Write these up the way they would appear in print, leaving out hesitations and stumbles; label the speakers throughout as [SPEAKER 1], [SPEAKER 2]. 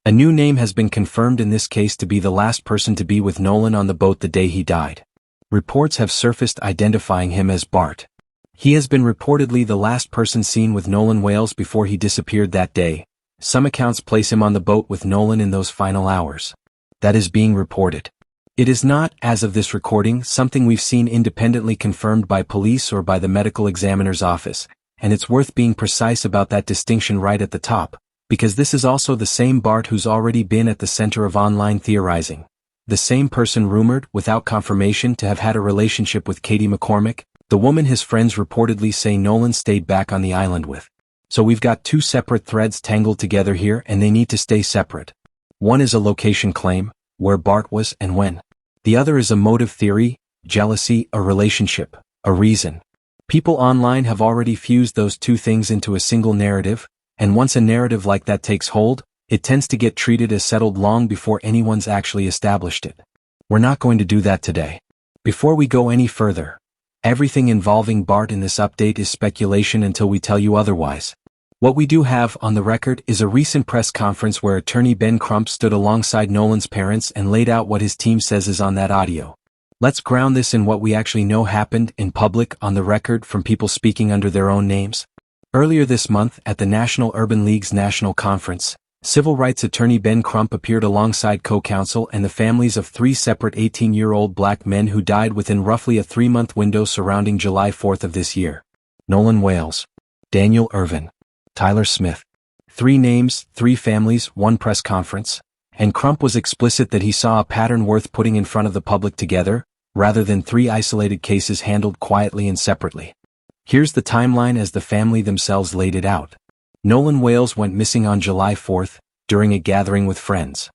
[SPEAKER 1] A new name has been confirmed in this case to be the last person to be with Nolan on the boat the day he died. Reports have surfaced identifying him as Bart. He has been reportedly the last person seen with Nolan Wells before he disappeared that day. Some accounts place him on the boat with Nolan in those final hours. That is being reported. It is not, as of this recording, something we've seen independently confirmed by police or by the medical examiner's office, and it's worth being precise about that distinction right at the top, because this is also the same Bart who's already been at the center of online theorizing. The same person rumored, without confirmation, to have had a relationship with Katie McCormick, the woman his friends reportedly say Nolan stayed back on the island with. So we've got two separate threads tangled together here, and they need to stay separate. One is a location claim, where Bart was and when. The other is a motive theory, jealousy, a relationship, a reason. People online have already fused those two things into a single narrative, and once a narrative like that takes hold, it tends to get treated as settled long before anyone's actually established it. We're not going to do that today. Before we go any further, everything involving Bart in this update is speculation until we tell you otherwise. What we do have on the record is a recent press conference where attorney Ben Crump stood alongside Nolan's parents and laid out what his team says is on that audio. Let's ground this in what we actually know happened in public on the record from people speaking under their own names. Earlier this month at the National Urban League's National Conference, civil rights attorney Ben Crump appeared alongside co-counsel and the families of three separate 18-year-old black men who died within roughly a 3-month window surrounding July 4th of this year. Nolan Wells, Daniel Irvin, Tyler Smith. 3 names, 3 families, 1 press conference, and Crump was explicit that he saw a pattern worth putting in front of the public together, rather than 3 isolated cases handled quietly and separately. Here's the timeline as the family themselves laid it out. Nolan Wells went missing on July 4th, during a gathering with friends.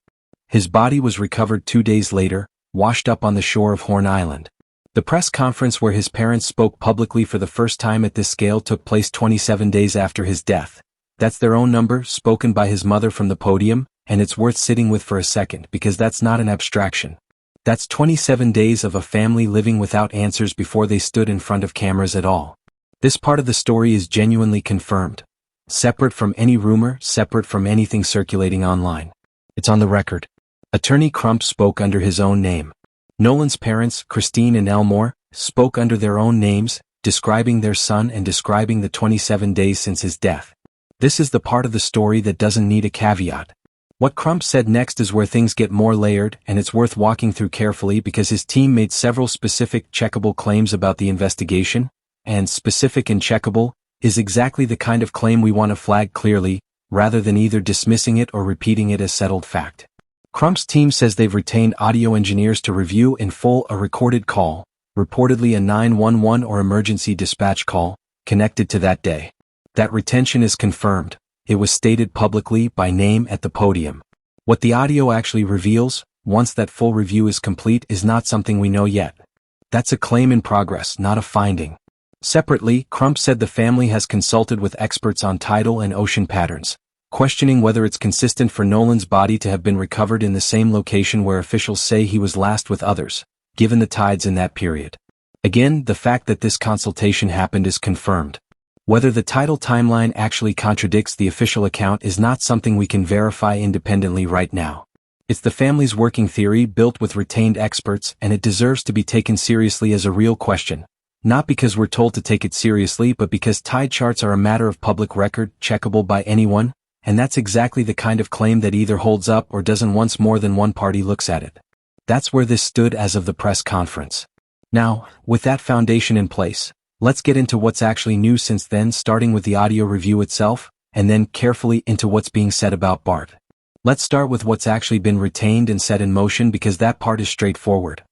[SPEAKER 1] His body was recovered 2 days later, washed up on the shore of Horn Island. The press conference where his parents spoke publicly for the first time at this scale took place 27 days after his death. That's their own number, spoken by his mother from the podium, and it's worth sitting with for a second because that's not an abstraction. That's 27 days of a family living without answers before they stood in front of cameras at all. This part of the story is genuinely confirmed. Separate from any rumor, separate from anything circulating online. It's on the record. Attorney Crump spoke under his own name. Nolan's parents, Christine and Elmore, spoke under their own names, describing their son and describing the 27 days since his death. This is the part of the story that doesn't need a caveat. What Crump said next is where things get more layered, and it's worth walking through carefully because his team made several specific checkable claims about the investigation, and specific and checkable is exactly the kind of claim we want to flag clearly, rather than either dismissing it or repeating it as settled fact. Crump's team says they've retained audio engineers to review in full a recorded call, reportedly a 911 or emergency dispatch call, connected to that day. That retention is confirmed. It was stated publicly by name at the podium. What the audio actually reveals, once that full review is complete, is not something we know yet. That's a claim in progress, not a finding. Separately, Crump said the family has consulted with experts on tidal and ocean patterns, questioning whether it's consistent for Nolan's body to have been recovered in the same location where officials say he was last with others, given the tides in that period. Again, the fact that this consultation happened is confirmed. Whether the tidal timeline actually contradicts the official account is not something we can verify independently right now. It's the family's working theory built with retained experts, and it deserves to be taken seriously as a real question. Not because we're told to take it seriously, but because tide charts are a matter of public record, checkable by anyone, and that's exactly the kind of claim that either holds up or doesn't once more than one party looks at it. That's where this stood as of the press conference. Now, with that foundation in place, let's get into what's actually new since then, starting with the audio review itself, and then carefully into what's being said about Bart. Let's start with what's actually been retained and set in motion because that part is straightforward.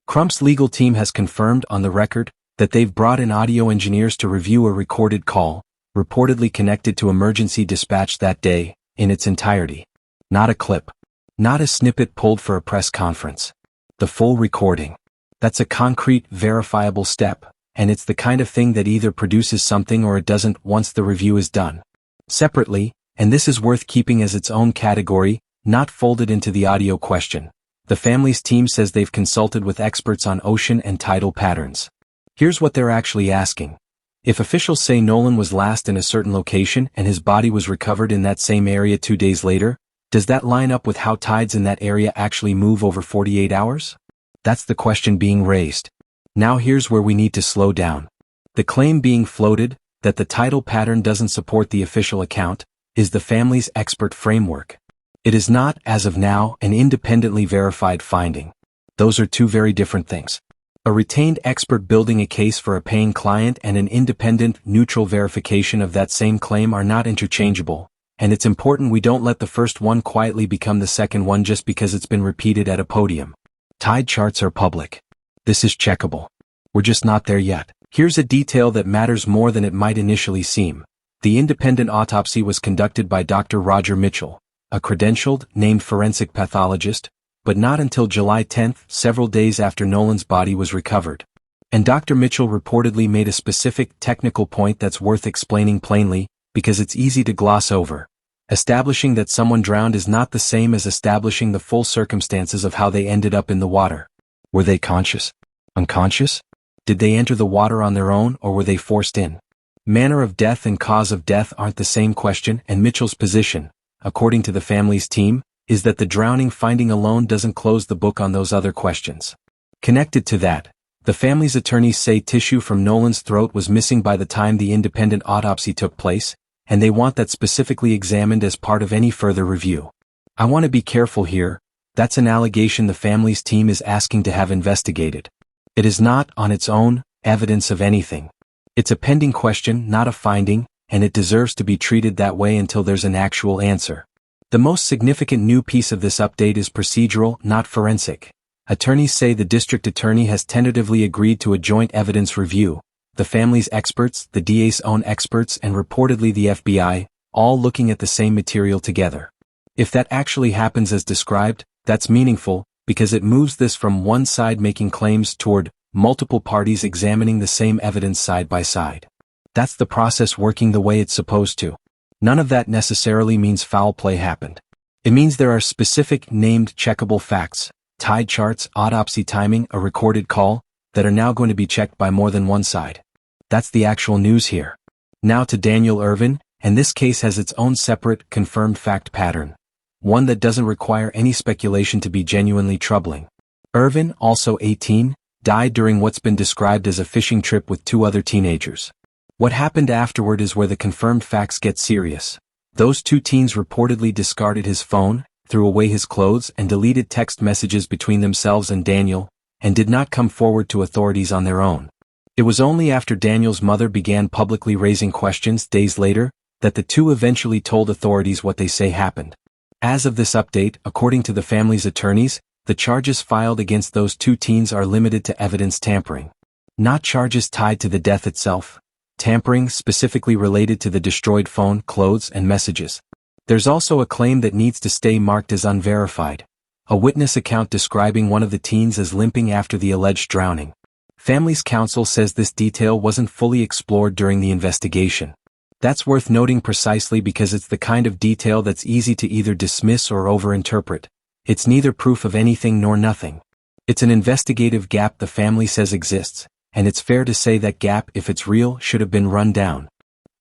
[SPEAKER 1] Crump's legal team has confirmed on the record that they've brought in audio engineers to review a recorded call, reportedly connected to emergency dispatch that day, in its entirety. Not a clip. Not a snippet pulled for a press conference. The full recording. That's a concrete, verifiable step, and it's the kind of thing that either produces something or it doesn't once the review is done. Separately, and this is worth keeping as its own category, not folded into the audio question, the family's team says they've consulted with experts on ocean and tidal patterns. Here's what they're actually asking. If officials say Nolan was last in a certain location and his body was recovered in that same area 2 days later, Does that line up with how tides in that area actually move over 48 hours? That's the question being raised. Now here's where we need to slow down. The claim being floated, that the tidal pattern doesn't support the official account, is the family's expert framework. It is not, as of now, an independently verified finding. Those are two very different things. A retained expert building a case for a paying client and an independent, neutral verification of that same claim are not interchangeable, and it's important we don't let the first one quietly become the second one just because it's been repeated at a podium. Tide charts are public. This is checkable. We're just not there yet. Here's a detail that matters more than it might initially seem. The independent autopsy was conducted by Dr. Roger Mitchell, a credentialed, named forensic pathologist, but not until July 10, several days after Nolan's body was recovered. And Dr. Mitchell reportedly made a specific technical point that's worth explaining plainly, because it's easy to gloss over. Establishing that someone drowned is not the same as establishing the full circumstances of how they ended up in the water. Were they conscious? Unconscious? Did they enter the water on their own or were they forced in? Manner of death and cause of death aren't the same question, and Mitchell's position, according to the family's team, is that the drowning finding alone doesn't close the book on those other questions. Connected to that, the family's attorneys say tissue from Nolan's throat was missing by the time the independent autopsy took place, and they want that specifically examined as part of any further review. I want to be careful here. That's an allegation the family's team is asking to have investigated. It is not, on its own, evidence of anything. It's a pending question, not a finding, and it deserves to be treated that way until there's an actual answer. The most significant new piece of this update is procedural, not forensic. Attorneys say the district attorney has tentatively agreed to a joint evidence review, the family's experts, the DA's own experts, and reportedly the FBI, all looking at the same material together. If that actually happens as described, that's meaningful, because it moves this from one side making claims toward multiple parties examining the same evidence side by side. That's the process working the way it's supposed to. None of that necessarily means foul play happened. It means there are specific, named, checkable facts, tide charts, autopsy timing, a recorded call, that are now going to be checked by more than one side. That's the actual news here. Now to Daniel Irvin, and this case has its own separate, confirmed fact pattern. One that doesn't require any speculation to be genuinely troubling. Irvin, also 18, died during what's been described as a fishing trip with two other teenagers. What happened afterward is where the confirmed facts get serious. Those two teens reportedly discarded his phone, threw away his clothes, and deleted text messages between themselves and Daniel, and did not come forward to authorities on their own. It was only after Daniel's mother began publicly raising questions days later that the two eventually told authorities what they say happened. As of this update, according to the family's attorneys, the charges filed against those two teens are limited to evidence tampering. Not charges tied to the death itself. Tampering specifically related to the destroyed phone, clothes, and messages. There's also a claim that needs to stay marked as unverified. A witness account describing one of the teens as limping after the alleged drowning. Family's counsel says this detail wasn't fully explored during the investigation. That's worth noting precisely because it's the kind of detail that's easy to either dismiss or overinterpret. It's neither proof of anything nor nothing. It's an investigative gap the family says exists, and it's fair to say that gap, if it's real, should have been run down.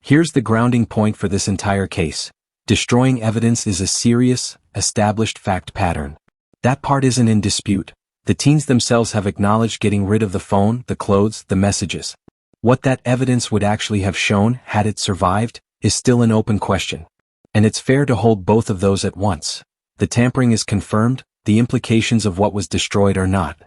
[SPEAKER 1] Here's the grounding point for this entire case. Destroying evidence is a serious, established fact pattern. That part isn't in dispute. The teens themselves have acknowledged getting rid of the phone, the clothes, the messages. What that evidence would actually have shown, had it survived, is still an open question. And it's fair to hold both of those at once. The tampering is confirmed, the implications of what was destroyed are not.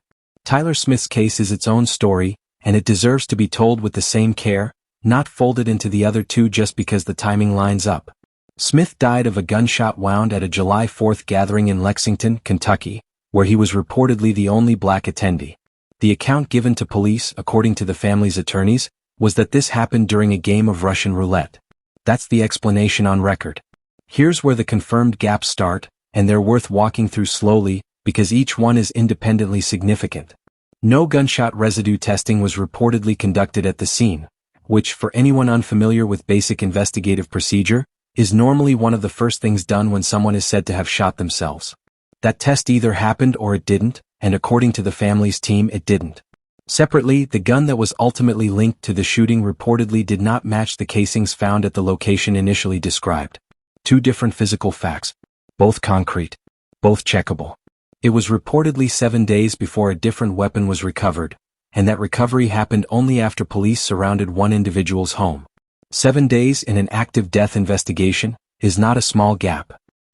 [SPEAKER 1] Tyler Smith's case is its own story, and it deserves to be told with the same care, not folded into the other two just because the timing lines up. Smith died of a gunshot wound at a July 4th gathering in Lexington, Kentucky, where he was reportedly the only black attendee. The account given to police, according to the family's attorneys, was that this happened during a game of Russian roulette. That's the explanation on record. Here's where the confirmed gaps start, and they're worth walking through slowly, because each one is independently significant. No gunshot residue testing was reportedly conducted at the scene, which, for anyone unfamiliar with basic investigative procedure, is normally one of the first things done when someone is said to have shot themselves. That test either happened or it didn't, and according to the family's team, it didn't. Separately, the gun that was ultimately linked to the shooting reportedly did not match the casings found at the location initially described. Two different physical facts. both concrete, both checkable. It was reportedly 7 days before a different weapon was recovered, and that recovery happened only after police surrounded one individual's home. 7 days in an active death investigation is not a small gap.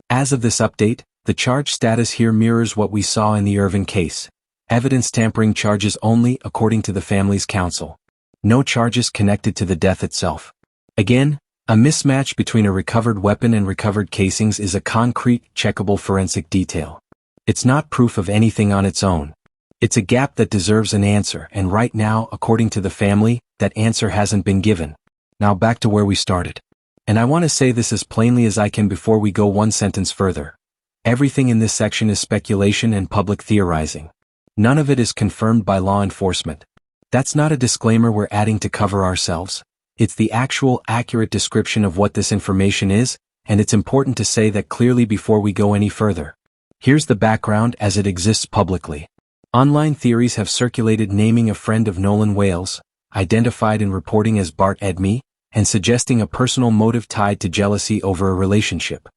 [SPEAKER 1] As of this update, the charge status here mirrors what we saw in the Irvin case. Evidence tampering charges only according to the family's counsel. No charges connected to the death itself. Again, a mismatch between a recovered weapon and recovered casings is a concrete, checkable forensic detail. It's not proof of anything on its own. It's a gap that deserves an answer, and right now, according to the family, that answer hasn't been given. Now back to where we started. And I want to say this as plainly as I can before we go one sentence further. Everything in this section is speculation and public theorizing. None of it is confirmed by law enforcement. That's not a disclaimer we're adding to cover ourselves. It's the actual accurate description of what this information is, and it's important to say that clearly before we go any further. Here's the background as it exists publicly. Online theories have circulated naming a friend of Nolan Wells, identified in reporting as Bart Edmey, and suggesting a personal motive tied to jealousy over a relationship.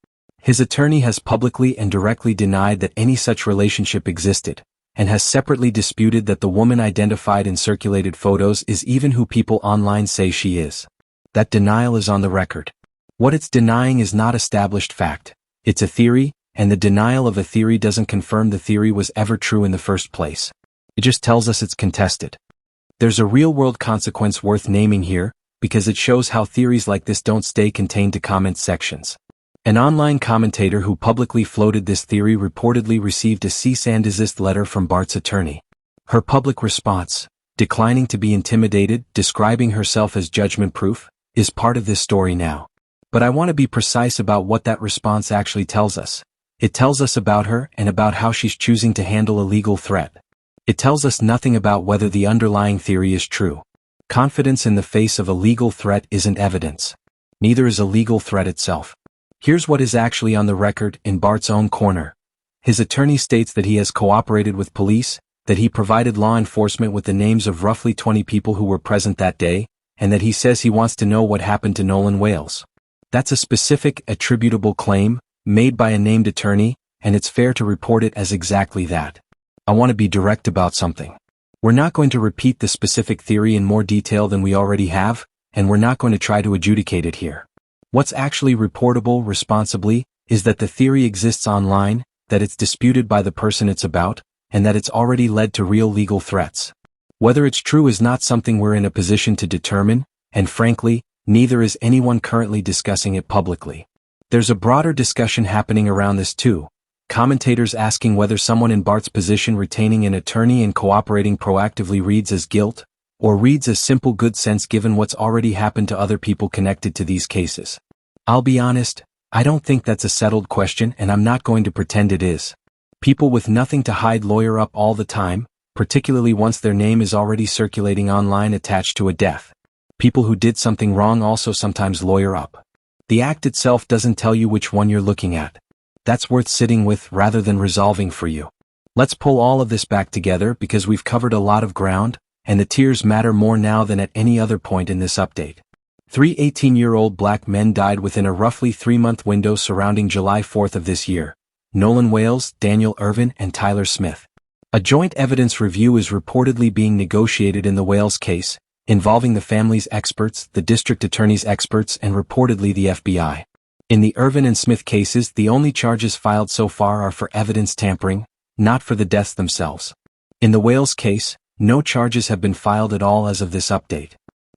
[SPEAKER 1] His attorney has publicly and directly denied that any such relationship existed, and has separately disputed that the woman identified in circulated photos is even who people online say she is. That denial is on the record. What it's denying is not established fact. It's a theory, and the denial of a theory doesn't confirm the theory was ever true in the first place. It just tells us it's contested. There's a real-world consequence worth naming here, because it shows how theories like this don't stay contained to comment sections. An online commentator who publicly floated this theory reportedly received a cease and desist letter from Bart's attorney. Her public response, declining to be intimidated, describing herself as judgment-proof, is part of this story now. But I want to be precise about what that response actually tells us. It tells us about her and about how she's choosing to handle a legal threat. It tells us nothing about whether the underlying theory is true. Confidence in the face of a legal threat isn't evidence. Neither is a legal threat itself. Here's what is actually on the record in Bart's own corner. His attorney states that he has cooperated with police, that he provided law enforcement with the names of roughly 20 people who were present that day, and that he says he wants to know what happened to Nolan Wells. That's a specific, attributable claim, made by a named attorney, and it's fair to report it as exactly that. I want to be direct about something. We're not going to repeat the specific theory in more detail than we already have, and we're not going to try to adjudicate it here. What's actually reportable responsibly is that the theory exists online, that it's disputed by the person it's about, and that it's already led to real legal threats. Whether it's true is not something we're in a position to determine, and frankly, neither is anyone currently discussing it publicly. There's a broader discussion happening around this too. Commentators asking whether someone in Bart's position retaining an attorney and cooperating proactively reads as guilt, or reads as simple good sense given what's already happened to other people connected to these cases. I'll be honest, I don't think that's a settled question, and I'm not going to pretend it is. People with nothing to hide lawyer up all the time, particularly once their name is already circulating online attached to a death. People who did something wrong also sometimes lawyer up. The act itself doesn't tell you which one you're looking at. That's worth sitting with rather than resolving for you. Let's pull all of this back together because we've covered a lot of ground, and the tears matter more now than at any other point in this update. 3 18-year-old black men died within a roughly 3-month window surrounding July 4th of this year. Nolan Wells, Daniel Irvin, and Tyler Smith. A joint evidence review is reportedly being negotiated in the Wells case, involving the family's experts, the district attorney's experts, and reportedly the FBI. In the Irvin and Smith cases, the only charges filed so far are for evidence tampering, not for the deaths themselves. In the Wells case, no charges have been filed at all as of this update.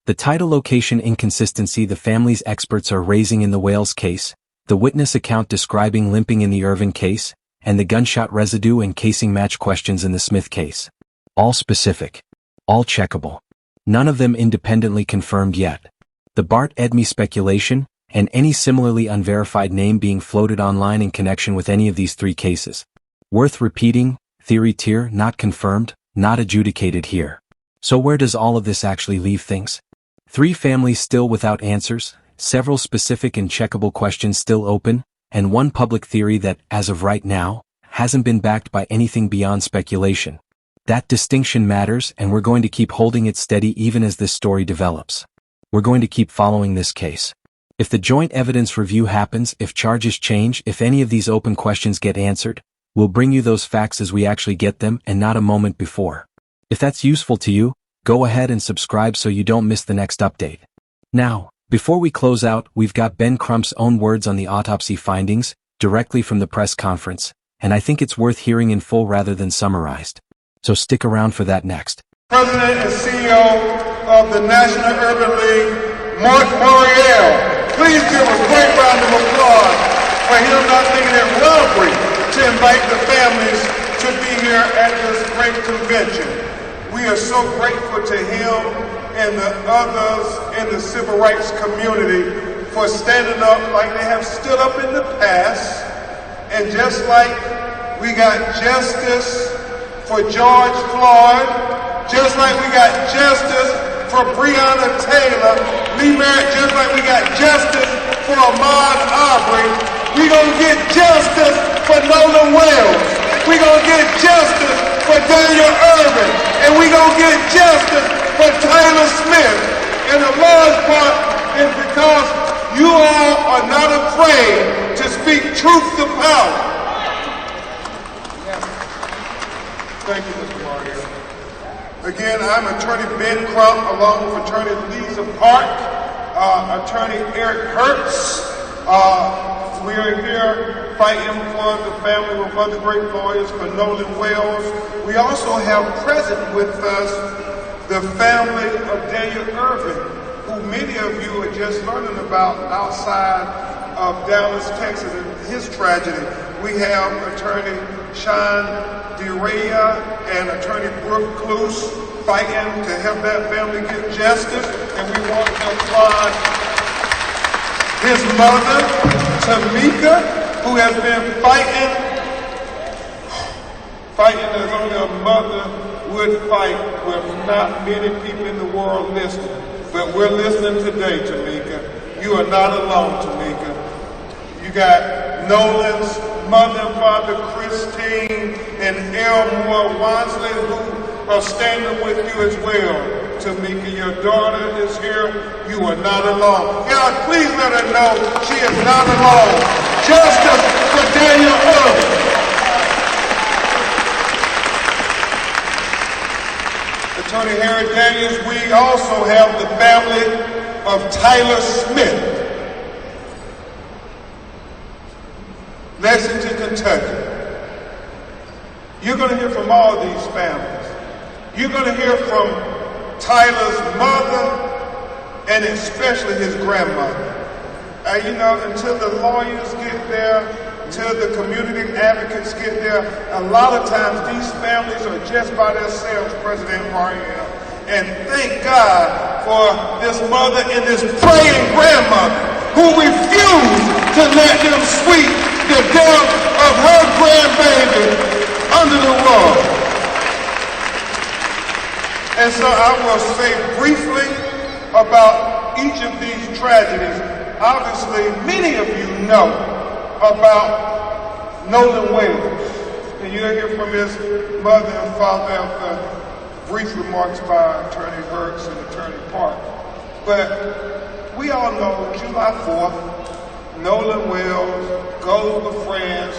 [SPEAKER 1] The title location inconsistency the family's experts are raising in the Wells case, the witness account describing limping in the Irvin case, and the gunshot residue and casing match questions in the Smith case. All specific. All checkable. None of them independently confirmed yet. The Bart Edmey speculation, and any similarly unverified name being floated online in connection with any of these 3 cases. Worth repeating, theory tier, not confirmed, not adjudicated here. So where does all of this actually leave things? 3 families still without answers, several specific and checkable questions still open, and 1 public theory that, as of right now, hasn't been backed by anything beyond speculation. That distinction matters, and we're going to keep holding it steady even as this story develops. We're going to keep following this case. If the joint evidence review happens, if charges change, if any of these open questions get answered, we'll bring you those facts as we actually get them and not a moment before. If that's useful to you, go ahead and subscribe so you don't miss the next update. Now, before we close out, we've got Ben Crump's own words on the autopsy findings, directly from the press conference, and I think it's worth hearing in full rather than summarized. So stick around for that next.
[SPEAKER 2] President and CEO of the National Urban League, Mark Morial. Please give a great round of applause for him not thinking it robbery to invite the families to be here at this great convention. We are so grateful to him and the others in the civil rights community for standing up like they have stood up in the past. And just like we got justice for George Floyd, just like we got justice for Breonna Taylor, Lee Merritt, just like we got justice for Ahmaud Arbery, we gonna get justice for Nolan Wells. We gonna get justice for Daniel Irvin, and we gonna get justice for Taylor Smith. And the large part is because you all are not afraid to speak truth to power. Thank you, Mr. Mario. Again, I'm Attorney Ben Crump, along with Attorney Lisa Park, Attorney Eric Hertz. We are here fighting for the family with other great lawyers for Nolan Wells. We also have present with us the family of Daniel Irvin, who many of you are just learning about outside of Dallas, Texas, and his tragedy. We have Attorney Sean DeRaya and Attorney Brooke Cluse fighting to help that family get justice, and we want to applaud his mother, Tamika, who has been fighting as only a mother would fight with not many people in the world listening. But we're listening today, Tamika. You are not alone, Tamika. You got Nolan's mother and father, Christine and Elmore Wansley, who are standing with you as well. Tamika, your daughter is here. You are not alone. God, please let her know she is not alone. Justice for Daniel Irvin. Attorney Harry Daniels, we also have the family of Tyler Smith, Lexington, Kentucky. You're going to hear from all these families. You're going to hear from Tyler's mother and especially his grandmother. Until the lawyers get there, until the community advocates get there, a lot of times these families are just by themselves, President Mariel. And thank God for this mother and this praying grandmother who refused to let them sweep the death of her grandbaby under the rug. And so I will say briefly about each of these tragedies. Obviously, many of you know about Nolan Wells. And you'll hear from his mother and father after brief remarks by Attorney Hertz and Attorney Park. But we all know July 4th, Nolan Wells goes with friends,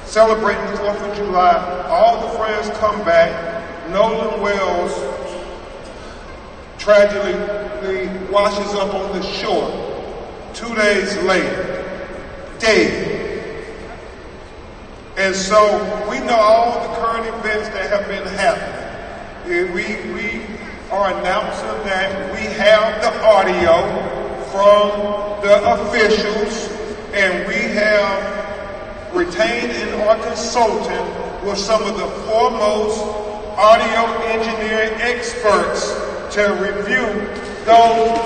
[SPEAKER 2] celebrating the 4th of July. All the friends come back. Nolan Wells tragically washes up on the shore 2 days later, dead. And so we know all the current events that have been happening. We are announcing that we have the audio from the officials, and we have retained and are consulting with some of the foremost audio engineering experts to review those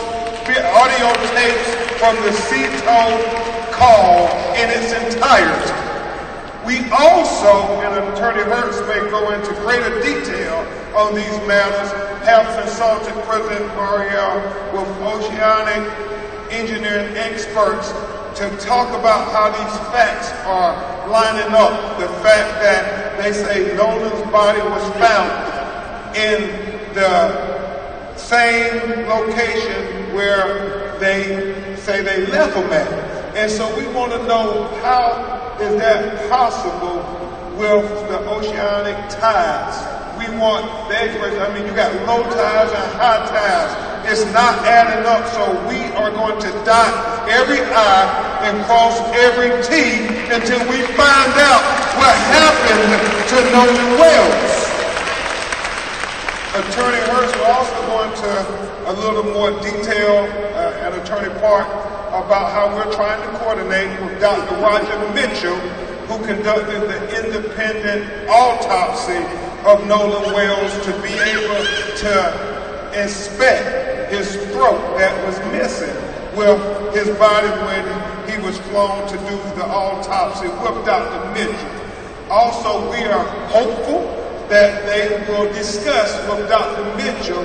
[SPEAKER 2] audio tapes from the CTO call in its entirety. We also, and Attorney Hertz may go into greater detail on these matters, have consulted President Mariel with oceanic engineering experts to talk about how these facts are lining up. The fact that they say Nolan's body was found in the same location where they say they left him at. And so we want to know, how is that possible with the oceanic tides? We want the expert. I mean, you got low tides and high tides. It's not adding up, so we are going to dot every I and cross every T until we find out what happened to Nolan Wells. Attorney Hurst will also go into a little more detail at Attorney Park about how we're trying to coordinate with Dr. Roger Mitchell, who conducted the independent autopsy of Nolan Wells, to be able to inspect his throat that was missing with his body when he was flown to do the autopsy with Dr. Mitchell. Also, we are hopeful that they will discuss with Dr. Mitchell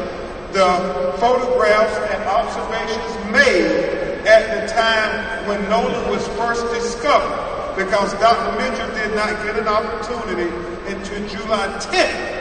[SPEAKER 2] the photographs and observations made at the time when Nolan was first discovered, because Dr. Mitchell did not get an opportunity until July 10th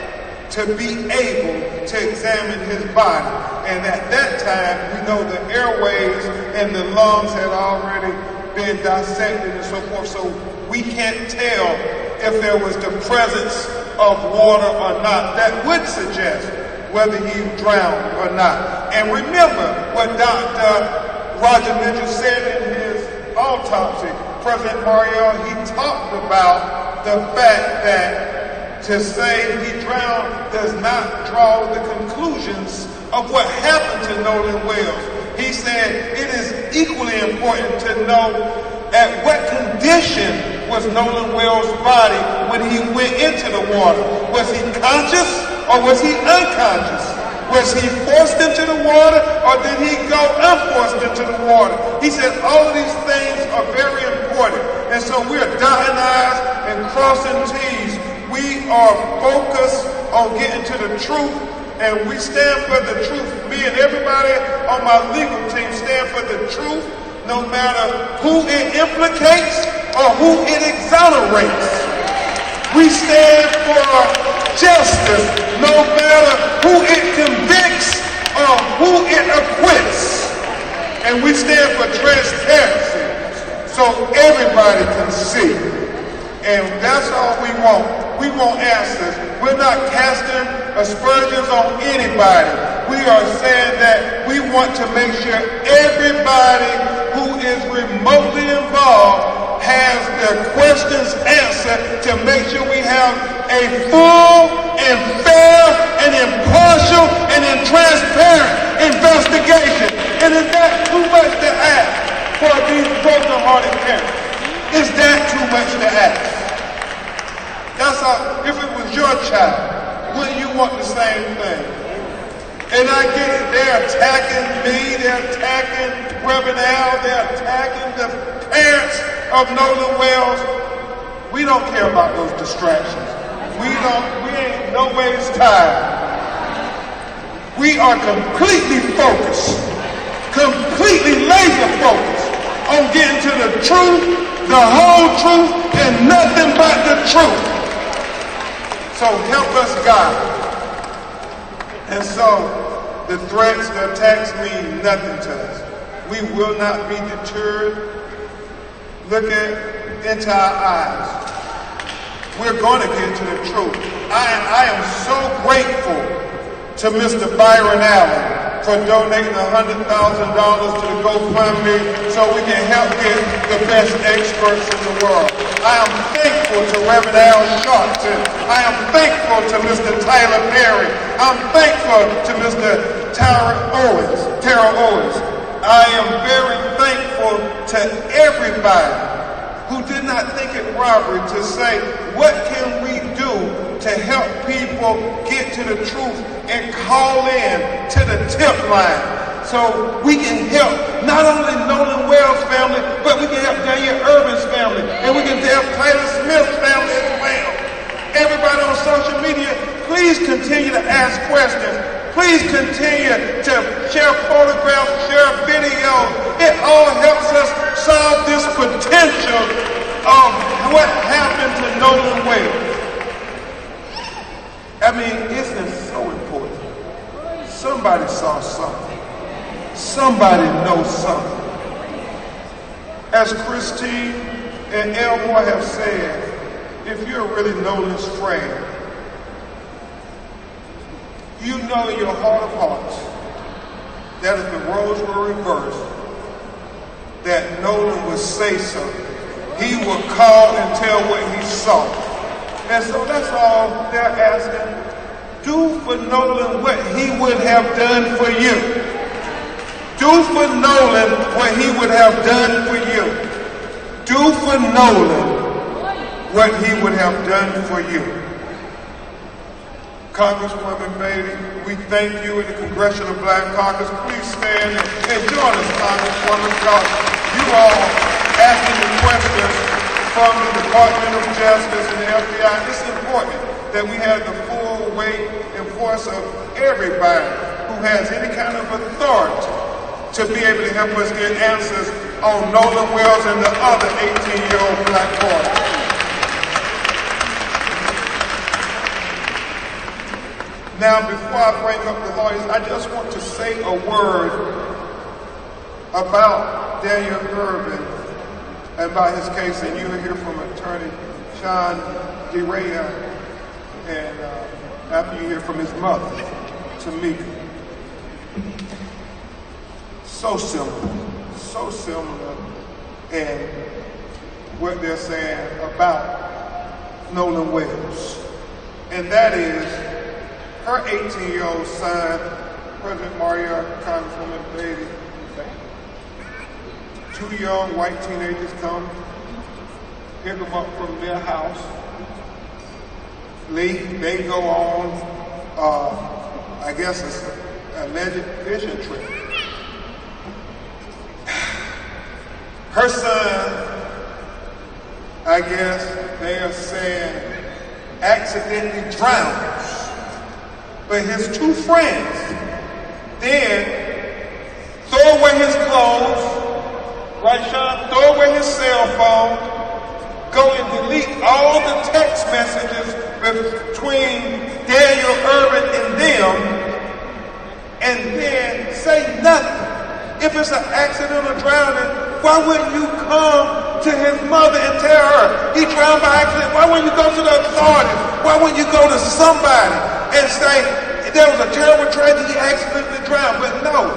[SPEAKER 2] to be able to examine his body. And at that time, we know the airways and the lungs had already been dissected and so forth, so we can't tell if there was the presence of water or not. That would suggest whether he drowned or not. And remember what Dr. Roger Mitchell said in his autopsy. President Mariel, he talked about the fact that to say he drowned does not draw the conclusions of what happened to Nolan Wells. He said it is equally important to know at what condition was Nolan Wells' body when he went into the water. Was he conscious or was he unconscious? Was he forced into the water or did he go unforced into the water? He said all of these things are very important. And so we're dotting I's and crossing T's. We are focused on getting to the truth, and we stand for the truth. Me and everybody on my legal team stand for the truth, no matter who it implicates or who it exonerates. We stand for justice, no matter who it convicts or who it acquits. And we stand for transparency, so everybody can see. And that's all we want. We want answers. We're not casting aspersions on anybody. We are saying that we want to make sure everybody who is remotely involved has their questions answered, to make sure we have a full and fair and impartial and transparent investigation. And is that too much to ask for these broken-hearted parents? Is that too much to ask? That's how, if it was your child, wouldn't you want the same thing? And I get it, they're attacking me, they're attacking Reverend Al, they're attacking the parents of Nolan Wells. We don't care about those distractions. We ain't no ways tired. We are completely focused, completely laser focused on getting to the truth, the whole truth, and nothing but the truth. So help us, God. And so the threats, the attacks mean nothing to us. We will not be deterred. Look into our eyes. We're going to get to the truth. I am so grateful to Mr. Byron Allen for donating $100,000 to the GoFundMe so we can help get the best experts in the world. I am thankful to Reverend Al Sharpton. I am thankful to Mr. Tyler Perry. I'm thankful to Mr. Tara Owens. I am very thankful to everybody who did not think it robbery to say, what can we do to help people get to the truth and call in to the tip line so we can help not only Nolan Wells' family, but we can help Daniel Irvin's family, and we can help Tyler Smith's family as well. Everybody on social media, please continue to ask questions. Please continue to share photographs, share videos. It all helps us solve this potential of what happened to Nolan Wells. I mean, isn't it so important? Somebody saw something. Somebody knows something. As Christine and Elmore have said, if you're really Nolan's friend, you know in your heart of hearts that if the roles were reversed, that Nolan would say something. He would call and tell what he saw. And so that's all they're asking. Do for Nolan what he would have done for you. Do for Nolan what he would have done for you. Do for Nolan what he would have done for you. Congresswoman Beatty, we thank you in the Congressional Black Caucus. Please stand and join us, Congresswoman, because you all asking the questions from the Department of Justice and the FBI. It's important that we have the full weight and force of everybody who has any kind of authority to be able to help us get answers on Nolan Wells and the other 18-year-old black boy. Now, before I bring up the lawyers, I just want to say a word about Daniel Irvin and about his case, and you'll hear from Attorney Sean DeRaya, and after you hear from his mother, Tamika. So similar in what they're saying about Nolan Wells, and that is her 18-year-old son, President Maria, Congresswoman Beatty, two young white teenagers come, pick them up from their house, leave, they go on, I guess it's an alleged fishing trip. Her son, I guess they are saying, accidentally drowns. But his two friends then throw away his clothes, right, Sean? Throw away his cell phone, go and delete all the text messages between Daniel Irvin and them, and then say nothing. If it's an accidental drowning, why wouldn't you come to his mother and tell her he drowned by accident? Why wouldn't you go to the authorities? Why wouldn't you go to somebody and say, there was a terrible tragedy, he accidentally drowned? But no,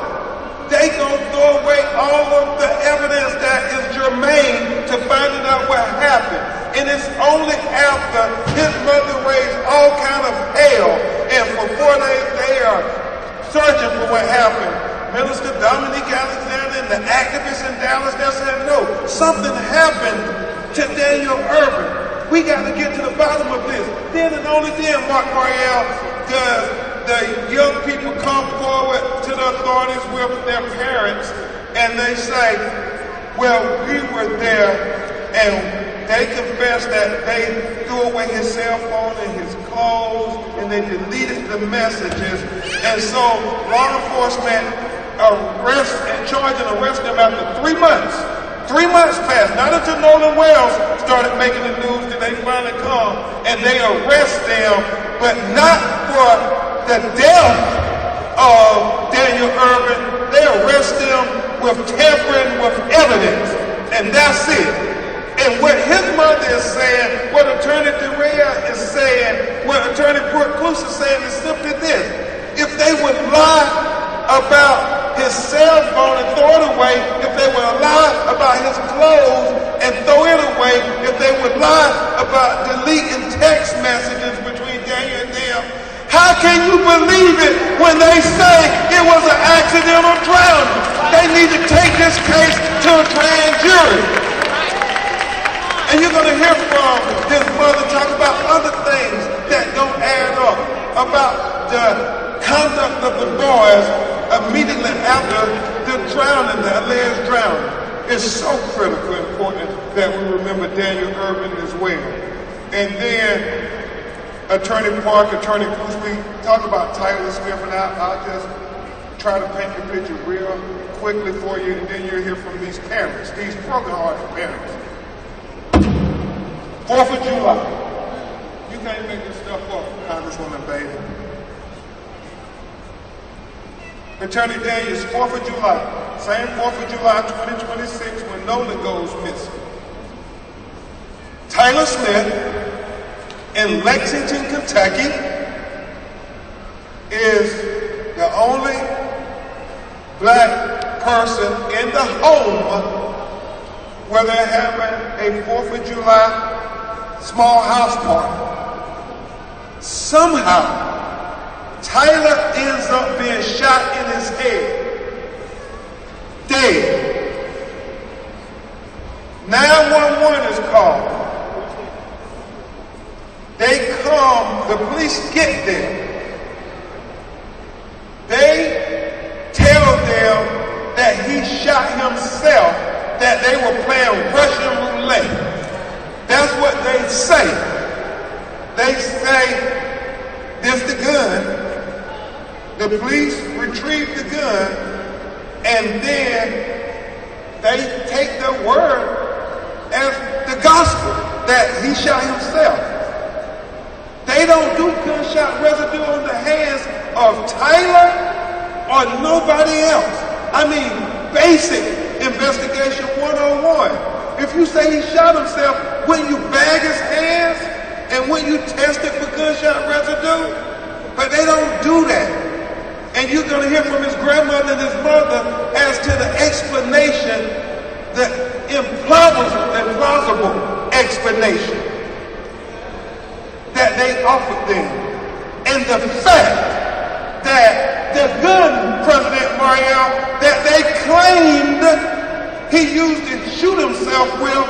[SPEAKER 2] they gonna throw away all of the evidence that is germane to finding out what happened. And it's only after his mother raised all kind of hell, and for 4 days they are searching for what happened. Minister Dominique Alexander and the activists in Dallas, they're saying, no, something happened to Daniel Irvin. We got to get to the bottom of this. Then and only then, Mark Mariel, does the young people come forward to the authorities with their parents, and they say, well, we were there, and they confessed that they threw away his cell phone and his clothes, and they deleted the messages. And so law enforcement charged and arrested him after 3 months. 3 months passed, not until Nolan Wells started making the news did they finally come and they arrest them, but not for the death of Daniel Irvin. They arrest him with tampering with evidence, and that's it. And what his mother is saying, what Attorney DeRaya is saying, what Attorney Cruz is saying is simply this: if they would lie about his cell phone and throw it away, if they would lie about his clothes and throw it away, if they would lie about deleting text messages between Daniel and them, how can you believe it when they say it was an accidental drowning? They need to take this case to a grand jury. And you're going to hear from his mother talk about other things that don't add up, about the conduct of the boys immediately after the drowning, the alleged drowning. It's so critically important that we remember Daniel Irvin as well. And then Attorney Park, Attorney Cruz, we talk about Tyler Smith, and I'll just try to paint the picture real quickly for you, and then you'll hear from these parents, these broken-hearted parents. 4th of July. You can't make this stuff up, Congresswoman Beatty. Attorney Daniels, 4th of July, same 4th of July 2026 when Nolan goes missing. Tyler Smith in Lexington, Kentucky is the only black person in the home where they're having a 4th of July small house party. Somehow, Tyler ends up being shot in his head, dead. 911 is called. They come, the police get there. They tell them that he shot himself, that they were playing Russian roulette. That's what they say. They say, this the gun. The police retrieve the gun, and then they take their word as the gospel that he shot himself. They don't do gunshot residue on the hands of Tyler or nobody else. I mean, basic investigation 101. If you say he shot himself, wouldn't you bag his hands and wouldn't you test it for gunshot residue? But they don't do that. And you're going to hear from his grandmother and his mother as to the explanation, the implausible explanation that they offered them. And the fact that the gun, President Mariel, that they claimed he used to shoot himself with,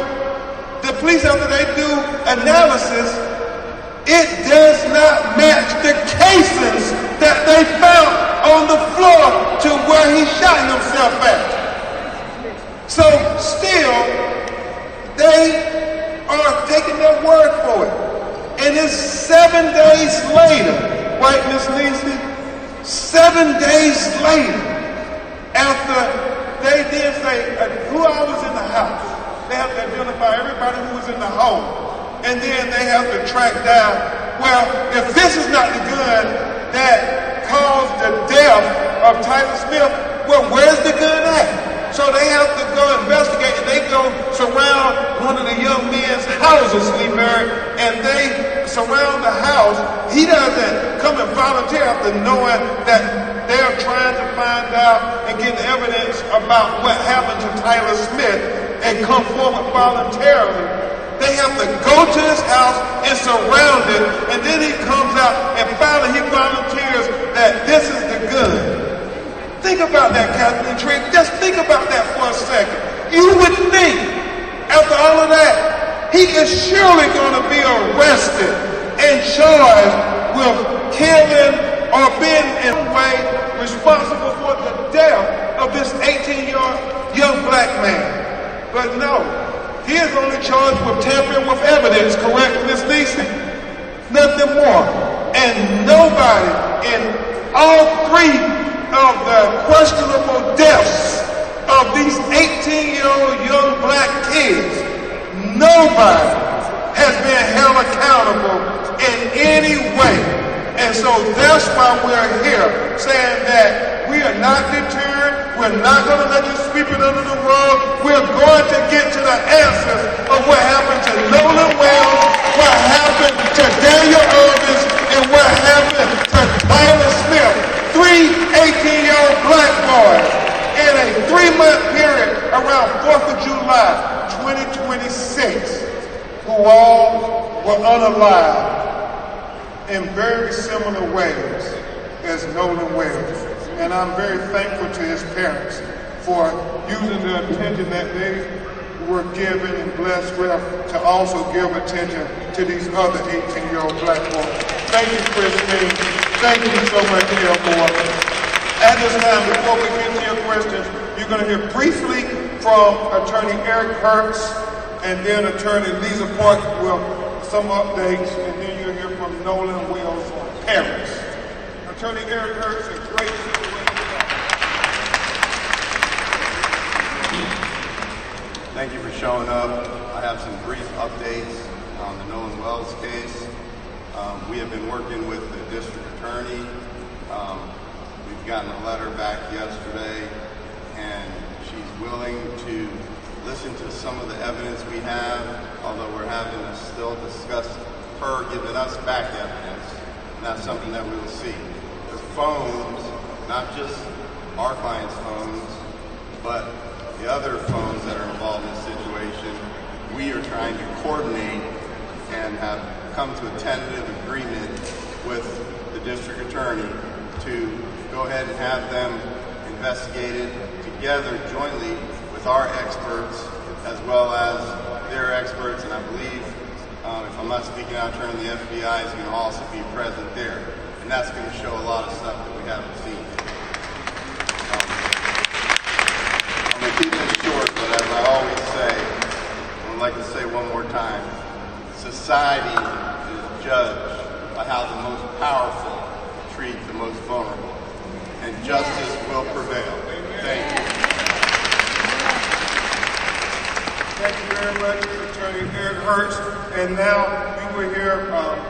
[SPEAKER 2] the police, after they do analysis, it does not match the casings that they found on the floor to where he shot himself at. So still, they are taking their word for it. And it's 7 days later, right, Miss Niecy? 7 days later, after they did say who I was in the house, they have to identify everybody who was in the home. And then they have to track down, well, if this is not the gun that caused the death of Tyler Smith, well, where's the gun at? So they have to go investigate, and they go surround one of the young men's houses, Lee Merritt, and they surround the house. He doesn't come and volunteer after knowing that they're trying to find out and get evidence about what happened to Tyler Smith and come forward voluntarily. They have to go to his house and surround it, and then he comes out and finally he volunteers that this is the gun. Think about that, Kathleen Tree. Just think about that for a second. You would think, after all of that, he is surely going to be arrested and charged with killing or being in a way responsible for the death of this 18-year-old young black man. But no. He is only charged with tampering with evidence, correct, Ms. Niecy? Nothing more. And nobody in all three of the questionable deaths of these 18-year-old young black kids, nobody has been held accountable in any way. And so that's why we're here saying that we are not deterred. We're not going to let you sweep it under the rug. We're going to get to the answers of what happened to Nolan Wells, what happened to Daniel Irvins, and what happened to Tyler Smith. 3 18-year-old black boys in a 3-month period around 4th of July, 2026, who all were unalived in very similar ways as Nolan Wells. And I'm very thankful to his parents for using the attention that they were given and blessed with to also give attention to these other 18-year-old black boys. Thank you, Christine. Thank you so much, Elmore. At this time, before we get to your questions, you're going to hear briefly from Attorney Eric Hertz, and then Attorney Lisa Park will some updates, and then you'll hear from Nolan Wells' parents. Attorney Eric Hertz, a great situation.
[SPEAKER 3] Thank you for showing up. I have some brief updates on the Nolan Wells case. We have been working with the district attorney We've gotten a letter back yesterday, and she's willing to listen to some of the evidence we have, although we're having to still discuss her giving us back evidence, and that's something that we will see. The phones, not just our clients' phones, but the other phones that are involved in this situation, we are trying to coordinate and have come to a tentative agreement with the district attorney to go ahead and have them investigated together jointly with our experts as well as their experts, and I believe, if I'm not speaking out of turn, the FBI is going to also be present there, and that's going to show a lot of stuff that we haven't seen. I'm going to keep this short, but as I always say, I would like to say one more time, society is judged by how the most powerful treat the most vulnerable, and justice will prevail. Thank you.
[SPEAKER 2] Thank you very much, Attorney Eric Hurst. And now we will hear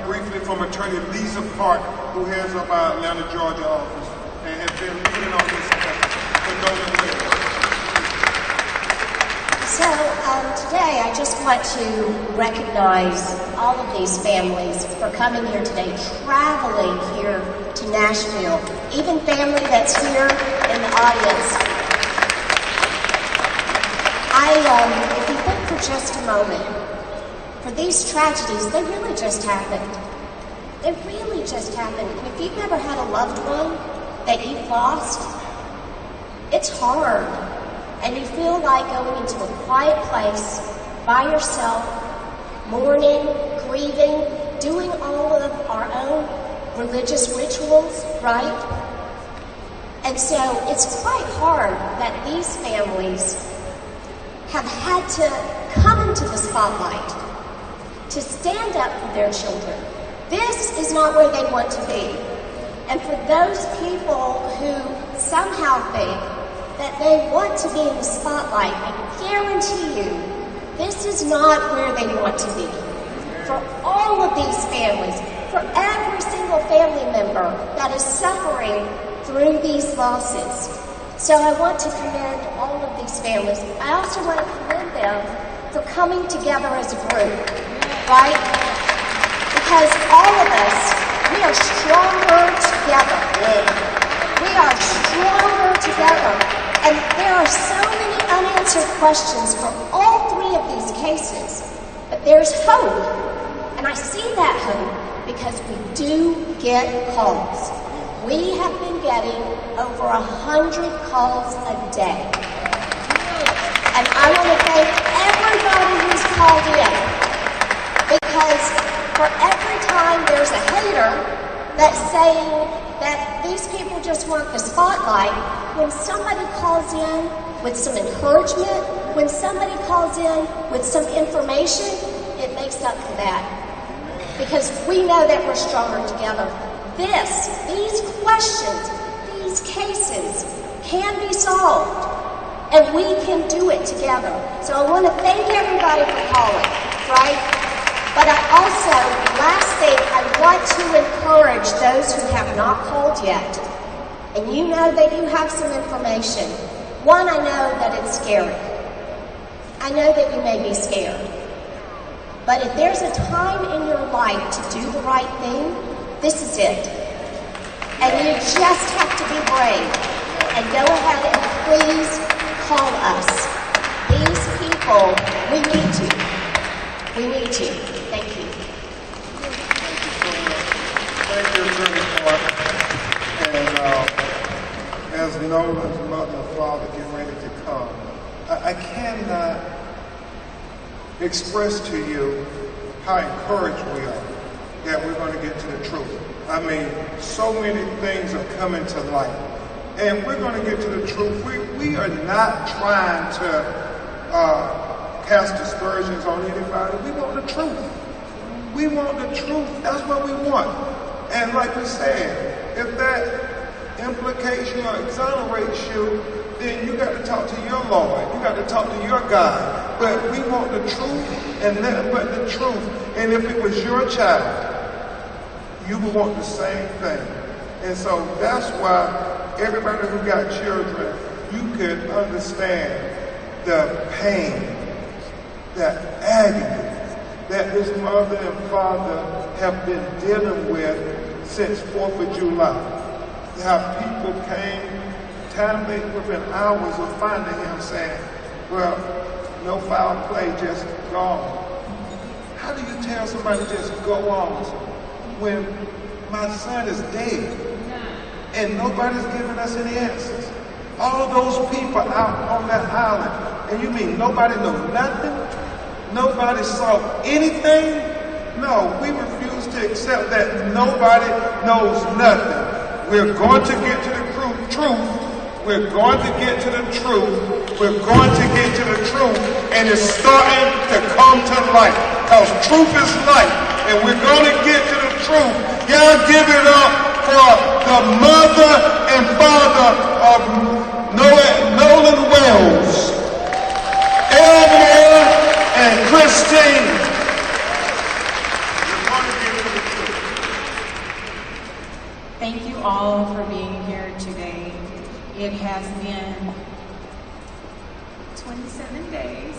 [SPEAKER 2] briefly from Attorney Lisa Park, who heads up our Atlanta, Georgia office and has been leading on this for Nolan Wells.
[SPEAKER 4] So today I just want to recognize all of these families for coming here today, traveling here to Nashville, even family that's here in the audience. If you think for just a moment, for these tragedies, they really just happened. They really just happened. And if you've never had a loved one that you've lost, it's hard. And you feel like going into a quiet place by yourself, mourning, grieving, doing all of our own religious rituals, right? And so it's quite hard that these families have had to come into the spotlight to stand up for their children. This is not where they want to be. And for those people who somehow think that they want to be in the spotlight, I guarantee you, this is not where they want to be. For all of these families, for every single family member that is suffering through these losses. So I want to commend all of these families. I also want to commend them for coming together as a group, right? Because all of us, we are stronger together. We are stronger together. And there are so many unanswered questions for all three of these cases. But there's hope. And I see that hope because we do get calls. We have been getting over 100 calls a day. And I want to thank everybody who's called in, because for every time there's a hater that's saying that these people just want the spotlight, when somebody calls in with some encouragement, when somebody calls in with some information, it makes up for that. Because we know that we're stronger together. These questions, these cases can be solved, and we can do it together. So I want to thank everybody for calling, right? But I also, last thing, I want to encourage those who have not called yet, and you know that you have some information. One, I know that it's scary. I know that you may be scared. But if there's a time in your life to do the right thing, this is it. And you just have to be brave and go ahead and please call us. These people, we need you. We need you. Thank you.
[SPEAKER 2] Thank you, Attorney Clark. And as Nolan's mother and father get ready to come, I cannot express to you how encouraged we are that we're going to get to the truth. I mean, so many things are coming to light, and we're going to get to the truth. We are not trying to cast aspersions on anybody. We want the truth. We want the truth. That's what we want. And like we said, if that implicates you or exonerates you, then you got to talk to your Lord. You got to talk to your God. But we want the truth and nothing but the truth. And if it was your child, you would want the same thing. And so that's why everybody who got children, you could understand the pain, the agony that this mother and father have been dealing with since 4th of July. How people came, timely within hours of finding him saying, well, no foul play, just go on. How do you tell somebody just go on when my son is dead and nobody's giving us any answers? All those people out on that island, and you mean nobody knows nothing? Nobody saw anything? No, we refuse to accept that nobody knows nothing. We're going to get to the truth. We're going to get to the truth. We're going to get to the truth. And it's starting to come to light. Because truth is light. And we're going to get to the truth. Y'all give it up for the mother and father of Nolan Wells, Elmore and Christine.
[SPEAKER 5] Thank you all for being here today. It has been 27 days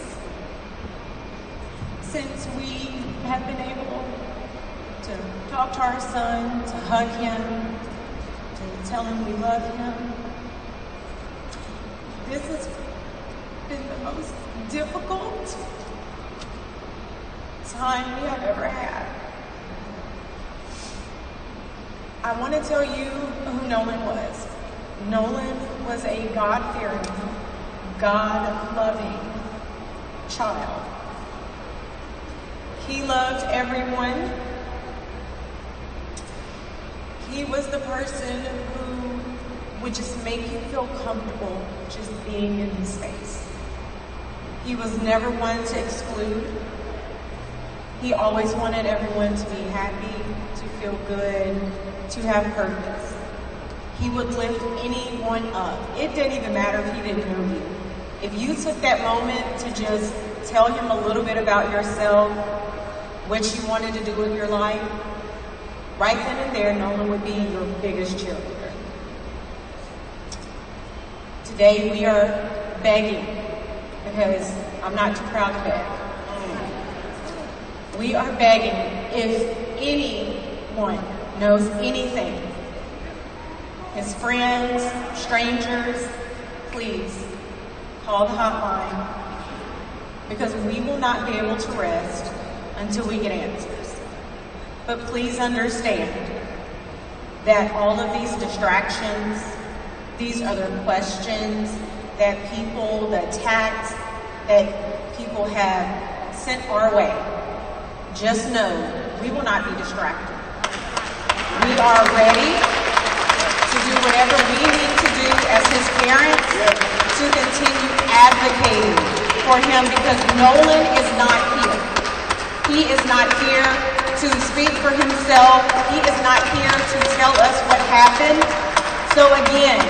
[SPEAKER 5] since we have been able to talk to our son, to hug him, to tell him we love him. This has been the most difficult time we have ever had. I want to tell you who Nolan was. Nolan was a God-fearing, God-loving child. He loved everyone. He was the person who would just make you feel comfortable just being in his space. He was never one to exclude. He always wanted everyone to be happy, to feel good, to have purpose. He would lift anyone up. It didn't even matter if he didn't know you. If you took that moment to just tell him a little bit about yourself, what you wanted to do with your life, right then and there, Nolan would be your biggest cheerleader. Today we are begging, because I'm not too proud to beg. We are begging, if anyone knows anything, his friends, strangers, please call the hotline, because we will not be able to rest until we get answers. But please understand that all of these distractions, these other questions that people, the attacks that people have sent our way, just know we will not be distracted. We are ready to do whatever we need to do as his parents to continue advocating for him, because Nolan is not here. He is not here to speak for himself. He is not here to tell us what happened. So again,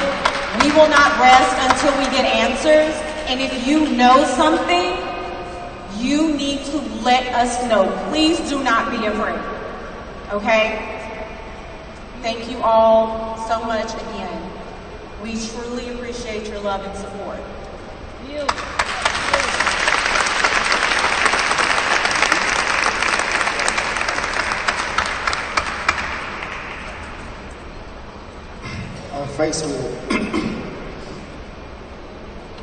[SPEAKER 5] we will not rest until we get answers. And if you know something, you need to let us know. Please do not be afraid. Okay? Thank you all so much again. We truly appreciate your love and support.
[SPEAKER 6] I'm faced with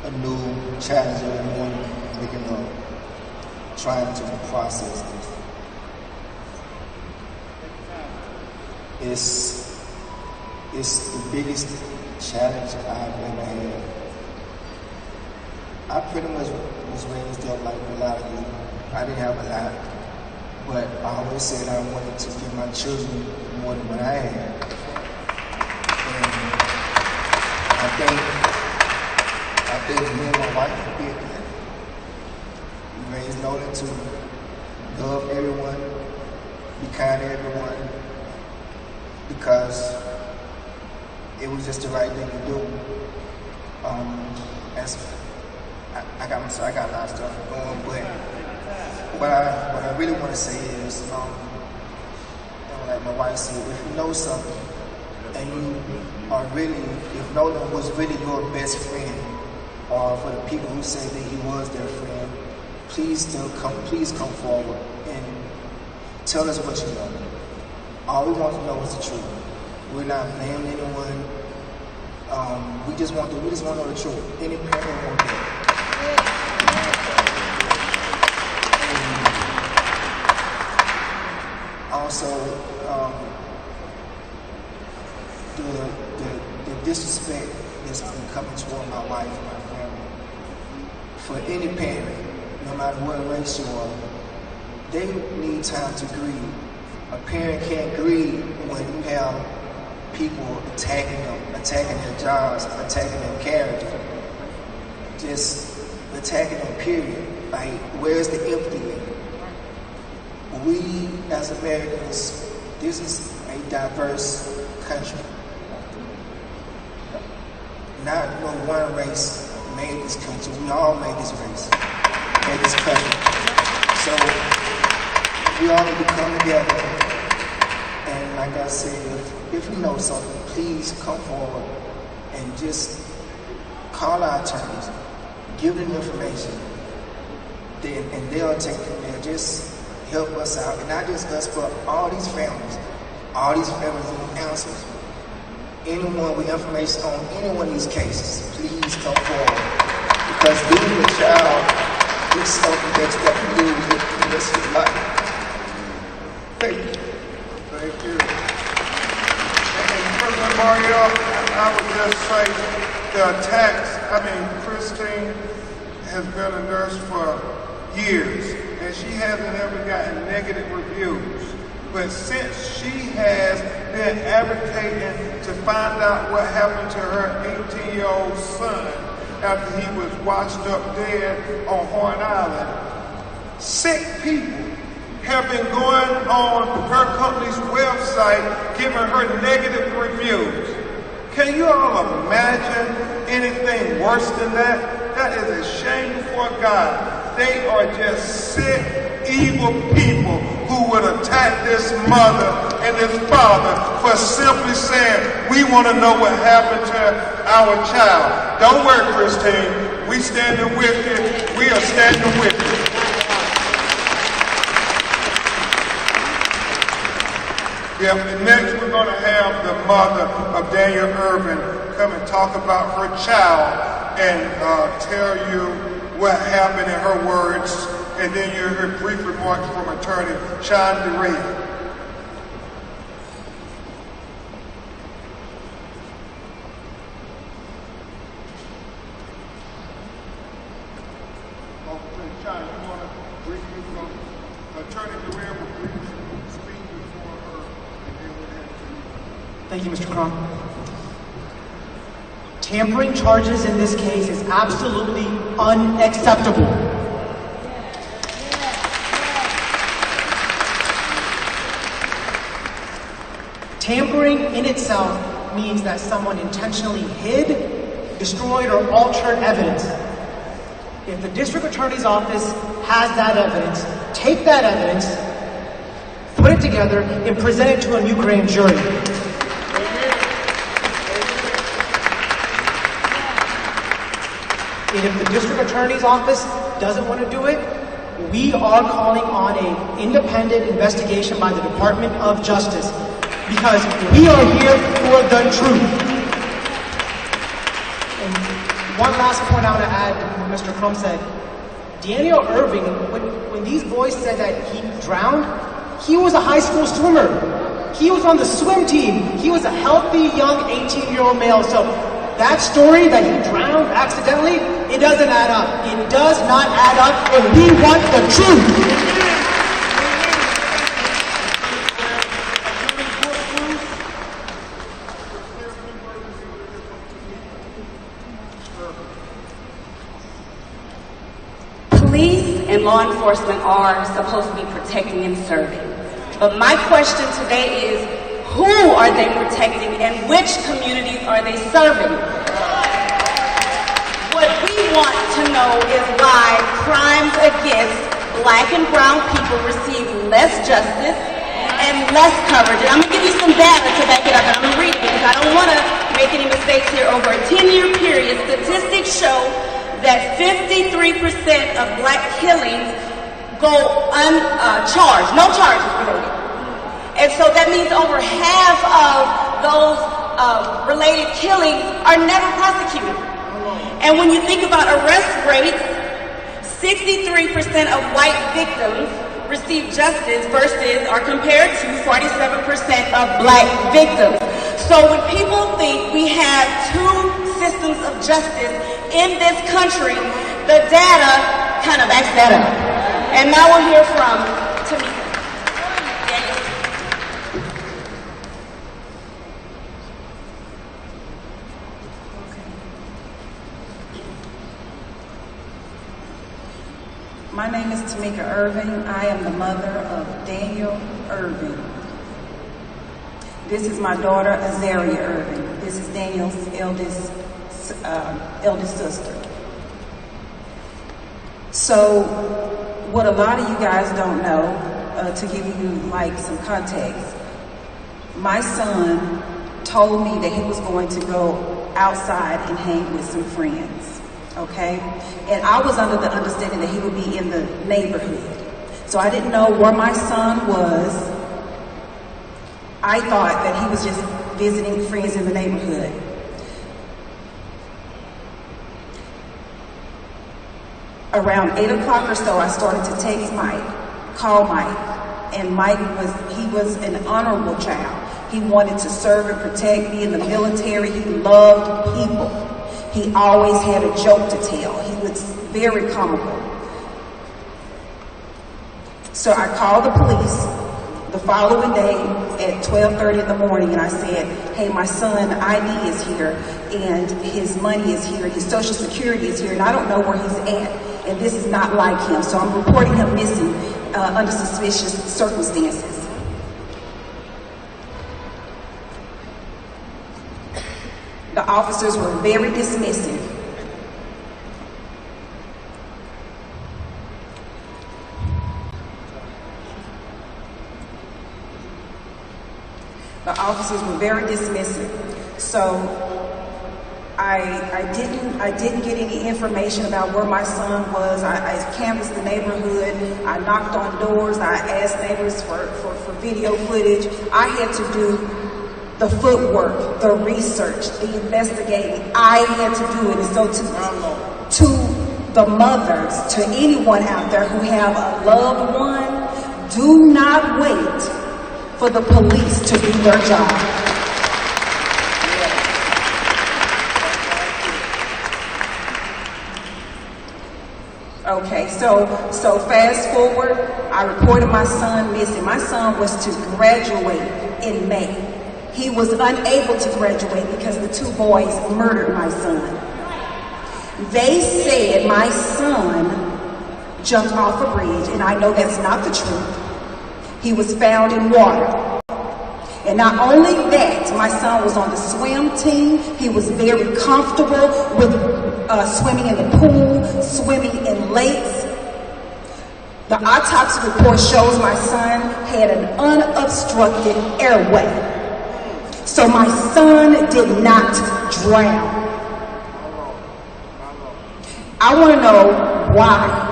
[SPEAKER 6] a new challenge every morning, waking up, trying to process this. It's the biggest challenge I've ever had. I pretty much was raised up like a lot of you. I didn't have a lot, but I always said I wanted to give my children more than what I had. And I think me and my wife did that. We raised Nolan to love everyone, be kind to everyone, because it was just the right thing to do. I got a lot of stuff going, but what I really want to say is, like my wife said, if you know something, and you are really, if Nolan was really your best friend, or for the people who say that he was their friend, please come forward and tell us what you know. All we want to know is the truth. We're not blaming anyone. We just want to know the truth. Any parent wants that. Also, the disrespect that's been coming toward my wife and my family. For any parent, no matter what race you are, they need time to grieve. A parent can't grieve when you have people attacking them, attacking their jobs, attacking their character, just attacking them, period. Like, where's the empathy in it? We, as Americans, this is a diverse country. Not no one race made this country. We all made this race, made this country. So we all need to come together. And like I said, if you know something, please come forward and just call our attorneys, give them information, and they'll take it from there. Just help us out, and not just us, but all these families need answers. Anyone with information on any one of these cases, please come forward. Because losing a child is something that you have to lose with the rest of your life. Thank you.
[SPEAKER 2] Thank you. And President Mario, I would just say the attacks, Christine has been a nurse for years, and she hasn't ever gotten negative reviews. But since she has been advocating to find out what happened to her 18-year-old son after he was washed up dead on Horn Island, sick people have been going on her company's website giving her negative reviews. Can you all imagine anything worse than that? That is a shame before God. They are just sick, evil people who would attack this mother and this father for simply saying, we want to know what happened to our child. Don't worry, Christine. We standing with you. We are standing with you. Yeah, and next we're going to have the mother of Daniel Irvin come and talk about her child and tell you what happened in her words, and then you'll hear brief remarks from attorney Sean DeRay. Sean, you want to briefly from attorney DeRay will briefly speak before her, and then we'll have to.
[SPEAKER 7] Thank you, Mr. Crump. Tampering charges in this case is absolutely unacceptable. Tampering in itself means that someone intentionally hid, destroyed, or altered evidence. If the district attorney's office has that evidence, take that evidence, put it together, and present it to a new grand jury. And if the district attorney's office doesn't want to do it, we are calling on an independent investigation by the Department of Justice, because we are here for the truth. And one last point I want to add to what Mr. Crump said. Daniel Irving, when these boys said that he drowned, he was a high school swimmer. He was on the swim team. He was a healthy, young 18-year-old male. So that story that he drowned accidentally, it doesn't add up. It does not add up, and we want the truth.
[SPEAKER 8] Police and law enforcement are supposed to be protecting and serving. But my question today is, who are they protecting and which communities are they serving? What we want to know is why crimes against Black and brown people receive less justice and less coverage. And I'm going to give you some data to back it up, and I'm going to read it because I don't want to make any mistakes here. Over a 10-year period, statistics show that 53% of black killings go uncharged, no charges related. And so that means over half of those related killings are never prosecuted. And when you think about arrest rates, 63% of white victims receive justice versus are compared to 47% of black victims. So when people think we have two systems of justice in this country, the data kind of backs that up. And now we'll hear from Tamika.
[SPEAKER 9] My name is Tamika Irving. I am the mother of Daniel Irving. This is my daughter, Azaria Irving. This is Daniel's eldest sister. So, what a lot of you guys don't know, to give you like some context, my son told me that he was going to go outside and hang with some friends. Okay? And I was under the understanding that he would be in the neighborhood. So I didn't know where my son was. I thought that he was just visiting friends in the neighborhood. Around 8 o'clock or so, I started to text Mike, call Mike. And Mike was an honorable child. He wanted to serve and protect, be in the military. He loved people. He always had a joke to tell. He was very comical. So I called the police the following day at 12:30 in the morning, and I said, hey, my son ID is here, and his money is here, his social security is here, and I don't know where he's at, and this is not like him, so I'm reporting him missing under suspicious circumstances. The officers were very dismissive. The officers were very dismissive. So I didn't get any information about where my son was. I canvassed the neighborhood. I knocked on doors. I asked neighbors for video footage. I had to do the footwork, the research, the investigating. I had to do it. And so to the mothers, to anyone out there who have a loved one, do not wait for the police to do their job. Okay, so fast forward, I reported my son missing. My son was to graduate in May. He was unable to graduate because the two boys murdered my son. They said my son jumped off a bridge, and I know that's not the truth. He was found in water. And not only that, my son was on the swim team. He was very comfortable with swimming in the pool, swimming in lakes. The autopsy report shows my son had an unobstructed airway. So my son did not drown. I want to know why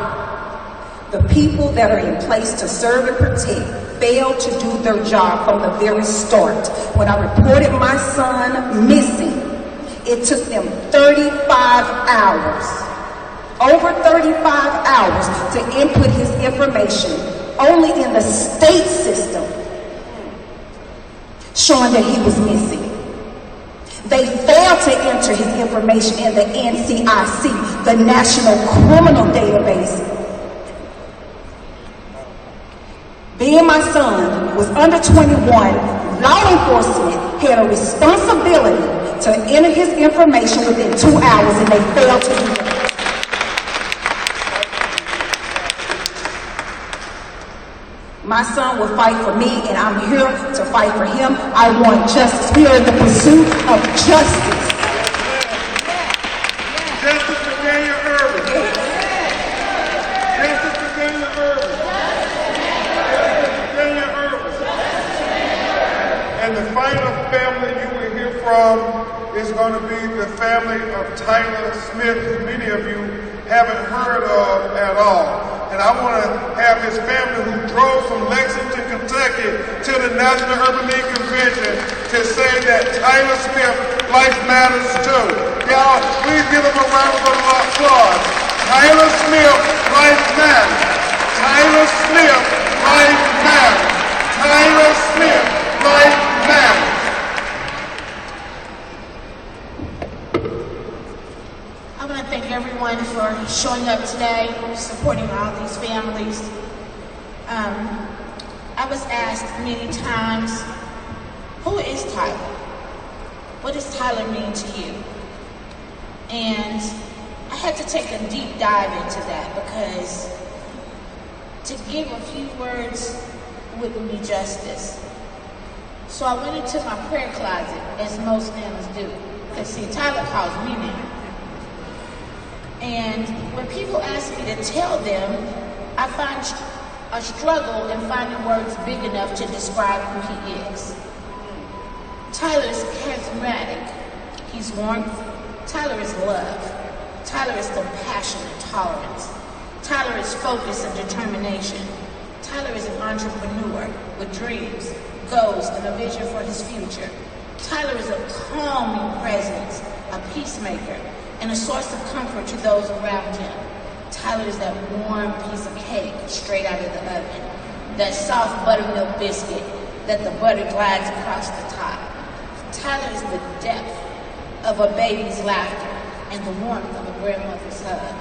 [SPEAKER 9] the people that are in place to serve and protect failed to do their job from the very start. When I reported my son missing, it took them 35 hours, over 35 hours to input his information, only in the state system, showing that he was missing. They failed to enter his information in the NCIC, the National Criminal Database. Being my son was under 21, law enforcement had a responsibility to enter his information within 2 hours, and they failed to do that. My son will fight for me, and I'm here to fight for him. I want justice. We are in the pursuit of justice.
[SPEAKER 2] Justice for Daniel Irving. Justice for Daniel Irving. Justice for Daniel Irving. And the final family you will hear from is going to be the family of Tyler Smith, who many of you haven't heard of at all. And I want to have his family who drove from Lexington, Kentucky to the National Urban League Convention to say that Tyler Smith, life matters too. Y'all, please give him a round of applause. Tyler Smith, life matters. Tyler Smith, life matters. Tyler Smith, life matters.
[SPEAKER 10] I want to thank everyone for showing up today, supporting all these families. I was asked many times, who is Tyler? What does Tyler mean to you? And I had to take a deep dive into that because to give a few words wouldn't be justice. So I went into my prayer closet, as most nanas do, because see, Tyler calls me name. And when people ask me to tell them, I find a struggle in finding words big enough to describe who he is. Tyler is charismatic. He's warmth. Tyler is love. Tyler is compassion and tolerance. Tyler is focus and determination. Tyler is an entrepreneur with dreams, goals, and a vision for his future. Tyler is a calming presence, a peacemaker, and a source of comfort to those around him. Tyler is that warm piece of cake straight out of the oven, that soft buttermilk biscuit that the butter glides across the top. Tyler is the depth of a baby's laughter and the warmth of a grandmother's hug.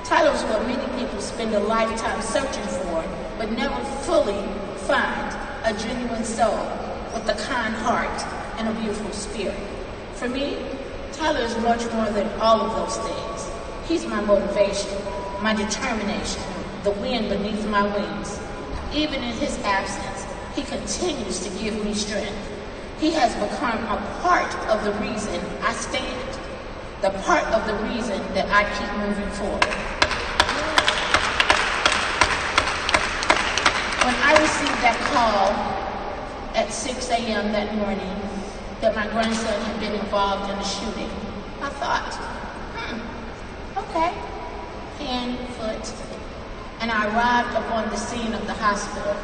[SPEAKER 10] Tyler is what many people spend a lifetime searching for, but never fully find: a genuine soul with a kind heart and a beautiful spirit. For me, Tyler is much more than all of those things. He's my motivation, my determination, the wind beneath my wings. Even in his absence, he continues to give me strength. He has become a part of the reason I stand, the part of the reason that I keep moving forward. When I received that call at 6 a.m. that morning that my grandson had been involved in a shooting, I thought, okay, hand, foot. And I arrived upon the scene of the hospital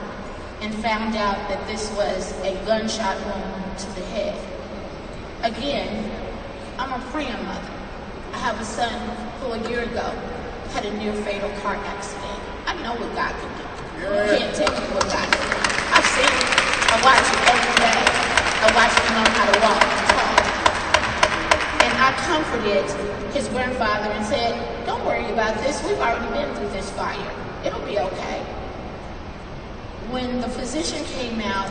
[SPEAKER 10] and found out that this was a gunshot wound to the head. Again, I'm a praying mother. I have a son who a year ago had a near fatal car accident. I know what God can do. You can't tell me what God can do. I've seen it. I watch it every day. I watch him learn how to walk and talk. And I comforted his grandfather and said, don't worry about this. We've already been through this fire. It'll be okay. When the physician came out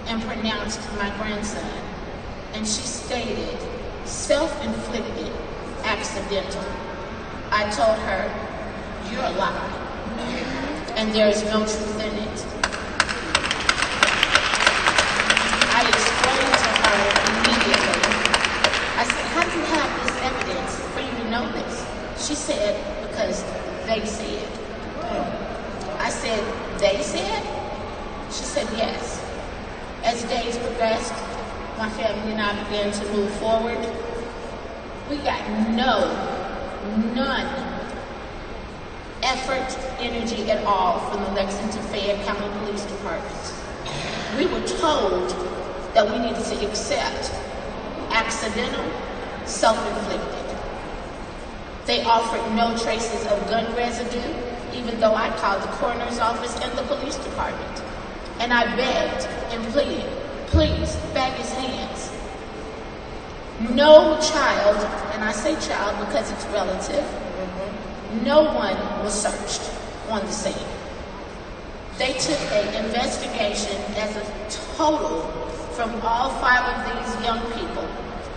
[SPEAKER 10] and pronounced my grandson, and she stated, self-inflicted, accidental, I told her, you're a lie, and there is no truth in it. I explained to her immediately. I said, how do you have this evidence for you to know this? She said, because they said. I said, they said? She said, yes. As days progressed, my family and I began to move forward. We got none effort, energy at all from the Lexington Fayette County Police Department. We were told that we needed to accept accidental, self-inflicted. They offered no traces of gun residue, even though I called the coroner's office and the police department. And I begged and pleaded, please, bag his hands. No child, and I say child because it's relative, no one was searched on the scene. They took an investigation as a total from all 5 of these young people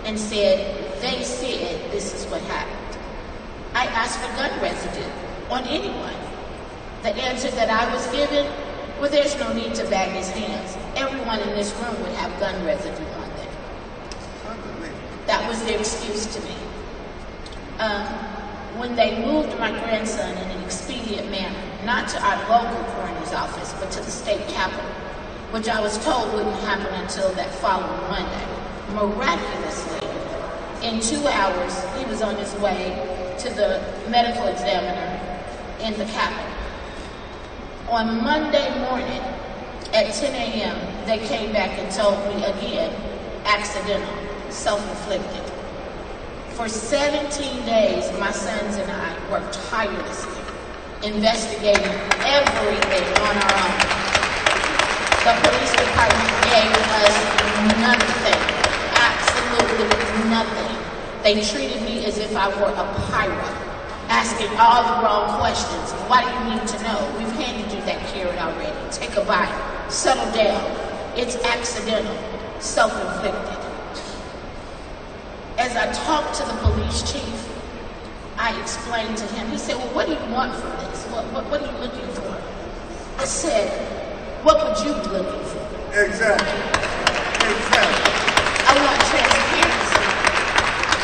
[SPEAKER 10] and said, they said this is what happened. I asked for gun residue on anyone. The answer that I was given, well, there's no need to bag his hands. Everyone in this room would have gun residue on them. That was their excuse to me. When they moved my grandson in an expedient manner, not to our local coroner's office, but to the state capitol, which I was told wouldn't happen until that following Monday. Miraculously, in 2 hours, he was on his way to the medical examiner in the Capitol. On Monday morning at 10 a.m., they came back and told me again, accidental, self-inflicted. For 17 days, my sons and I worked tirelessly, investigating everything on our own. The police department gave us nothing, absolutely nothing. They treated me as if I were a pirate, asking all the wrong questions. Why do you need to know? We've handed you that carrot already. Take a bite. Settle down. It's accidental, self-inflicted. As I talked to the police chief, I explained to him. He said, well, what do you want from this? What are you looking for? I said, what would you be looking for?
[SPEAKER 2] Exactly.
[SPEAKER 10] I want transparency.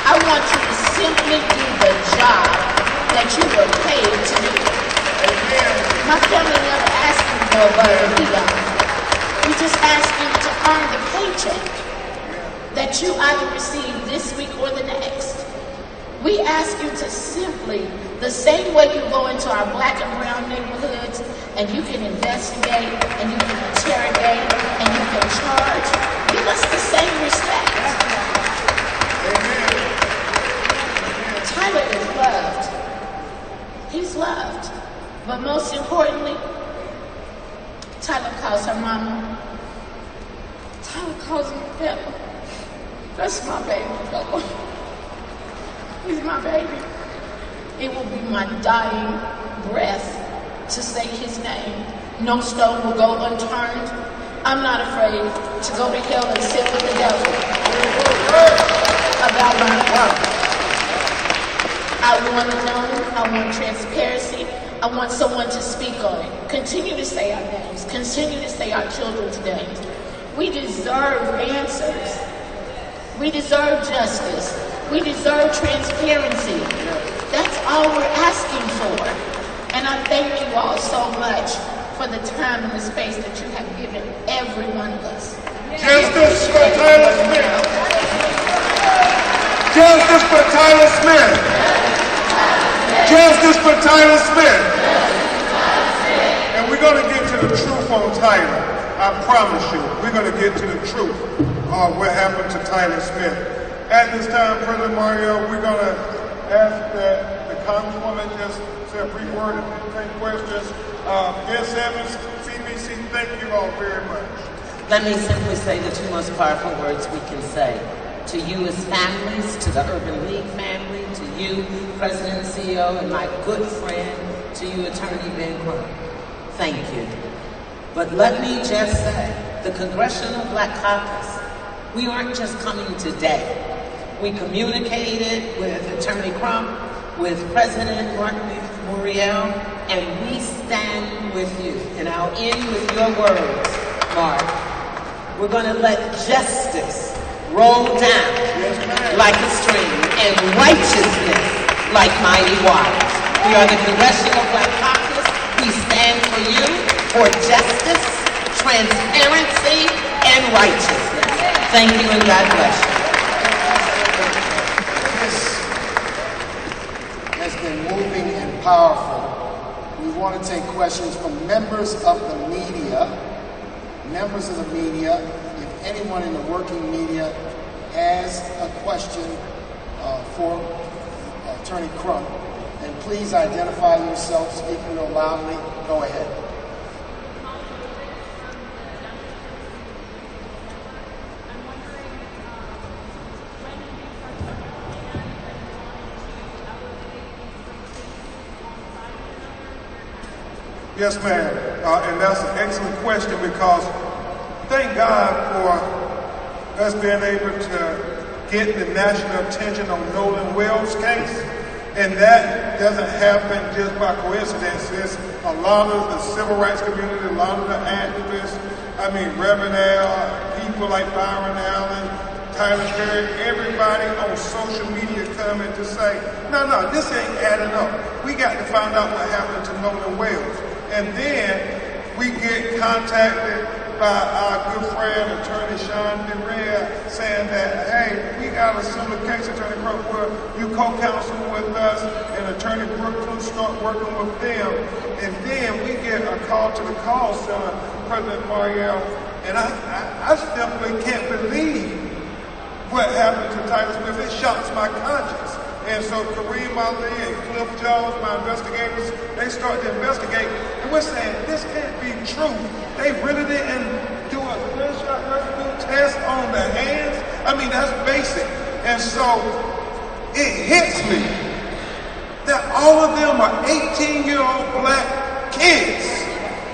[SPEAKER 10] I want you to simply do the job that you were paid to do. My family never asked you for a bird or beyond. We just asked you to earn the paycheck that you either receive this week or the next. We ask you to simply, the same way you go into our black and brown neighborhoods and you can investigate and you can interrogate and you can charge, give us the same respect. Tyler is loved. He's loved. But most importantly, Tyler calls her mama. Tyler calls me Pepper. That's my baby, Pepper. He's my baby. It will be my dying breath to say his name. No stone will go unturned. I'm not afraid to go to hell and sit with the devil about my work. I want to know. I want transparency. I want someone to speak on it. Continue to say our names. Continue to say our children's names. We deserve answers. We deserve justice. We deserve transparency. That's all we're asking for. And I thank you all so much for the time and the space that you have given every one of us.
[SPEAKER 2] Justice for Tyler Smith. Justice for Tyler Smith. Justice for Tyler Smith. And we're going to get to the truth on Tyler. I promise you, we're going to get to the truth of what happened to Tyler Smith. At this time, President Mario, we're going to ask that the Congresswoman just say a brief word and take questions. Yes, Evans, CBC, thank you all very much.
[SPEAKER 11] Let me simply say the two most powerful words we can say. To you as families, to the Urban League family, to you, President and CEO, and my good friend, to you, Attorney Ben Crump. Thank you. But let me just say, the Congressional Black Caucus, we aren't just coming today. We communicated with Attorney Crump, with President Martin Muriel, and we stand with you. And I'll end with your words, Mark. We're going to let justice roll down like a stream and righteousness like mighty waters. We are the Congressional Black Caucus. We stand for you, for justice, transparency, and righteousness. Thank you and God bless you.
[SPEAKER 12] This has been moving and powerful. We want to take questions from members of the media. Members of the media, if anyone in the working media has a question for Attorney Crump, then please identify yourself, speak real loudly. Go ahead.
[SPEAKER 2] Yes, ma'am. And that's an excellent question because thank God for us being able to get the national attention on Nolan Wells' case. And that doesn't happen just by coincidence. It's a lot of the civil rights community, a lot of the activists, Reverend Al, people like Byron Allen, Tyler Perry, everybody on social media coming to say, no, this ain't adding up. We got to find out what happened to Nolan Wells. And then we get contacted by our good friend, Attorney Sean DeRea, saying that, hey, we got a similar case, Attorney Crump, where you co-counsel with us, and Attorney Brooklyn start working with them, and then we get a call to the call center, President Mariel, and I simply can't believe what happened to Tyler Smith. It shocks my conscience. And so Kareem Ali and Cliff Jones, my investigators, they start to investigate. And we're saying, this can't be true. They really didn't do a gunshot residue test on the hands. I mean, that's basic. And so it hits me that all of them are 18-year-old black kids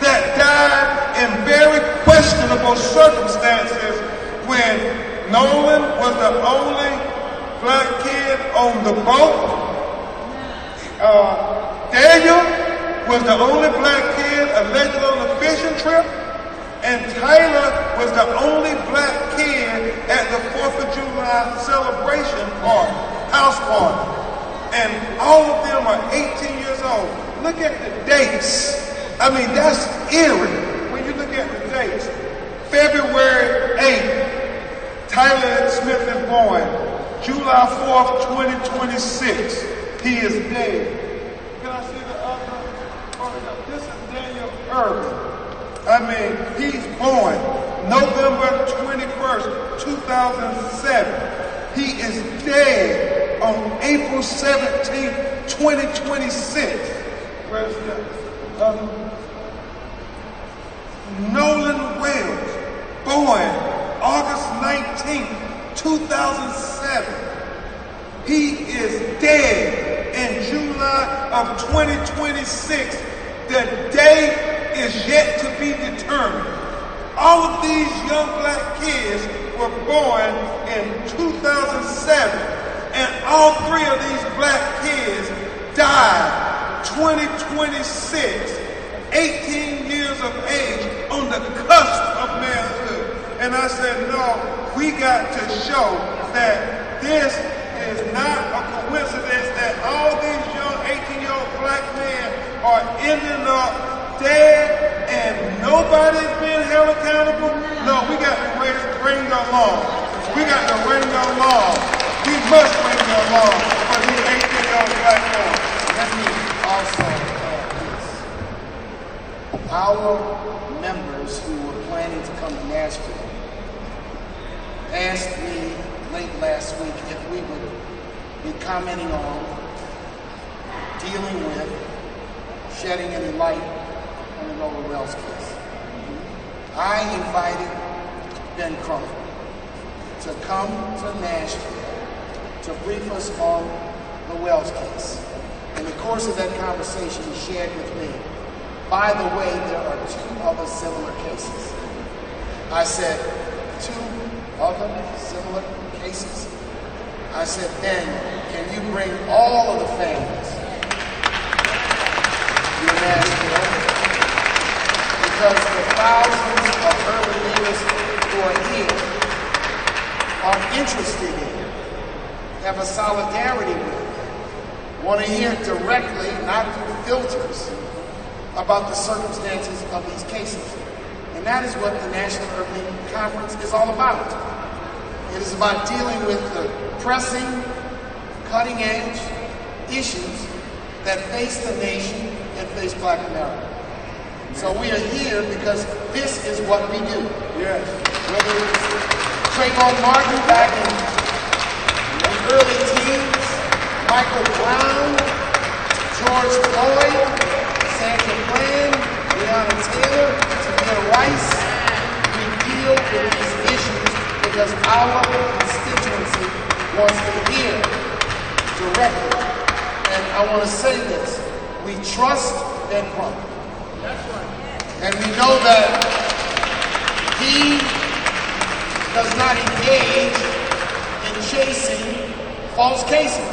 [SPEAKER 2] that died in very questionable circumstances when Nolan was the only black kid on the boat. Daniel was the only black kid allegedly on the fishing trip. And Tyler was the only black kid at the 4th of July celebration party, house party. And all of them are 18 years old. Look at the dates. I mean, that's eerie when you look at the dates. February 8th, Tyler Smith is born. July 4th, 2026, he is dead. Can I see the other? This is Daniel Irving. I mean, he's born November 21st, 2007. He is dead on April 17th, 2026. Where's the other? Nolan Wells, born August 19th, 2007. He is dead in July of 2026. The day is yet to be determined. All of these young black kids were born in 2007, and all three of these black kids died 2026, 18 years of age, on the cusp of manhood. And I said, no, we got to show that this is not a coincidence that all these young 18-year-old black men are ending up dead and nobody's being held accountable. No, we got to bring the law. We got to bring the law. We must bring the law for these 18-year-old black boys.
[SPEAKER 12] Let me also add this. Our members who were planning to come to Nashville asked me late last week if we would be commenting on, dealing with, shedding any light on the Nolan Wells case. I invited Ben Crump to come to Nashville to brief us on the Wells case. In the course of that conversation, he shared with me, by the way, there are 2 other similar cases. I said, 2 other similar cases? I said, Ben, can you bring all of the families to Nashville? Because the thousands of urban leaders who are here are interested in, have a solidarity with, want to hear directly, not through filters, about the circumstances of these cases. And that is what the National Urban League Conference is all about. It is about dealing with the pressing, cutting-edge issues that face the nation and face Black America. So we are here because this is what we do.
[SPEAKER 2] Yes.
[SPEAKER 12] Whether it's Trayvon Martin back in the early teens, Michael Brown, George Floyd, Sandra Bland, Breonna Taylor, Tamir Rice, we deal with these issues because our constituency wants to hear directly. And I want to say this, we trust Ben Crump. And we know that he does not engage in chasing false cases.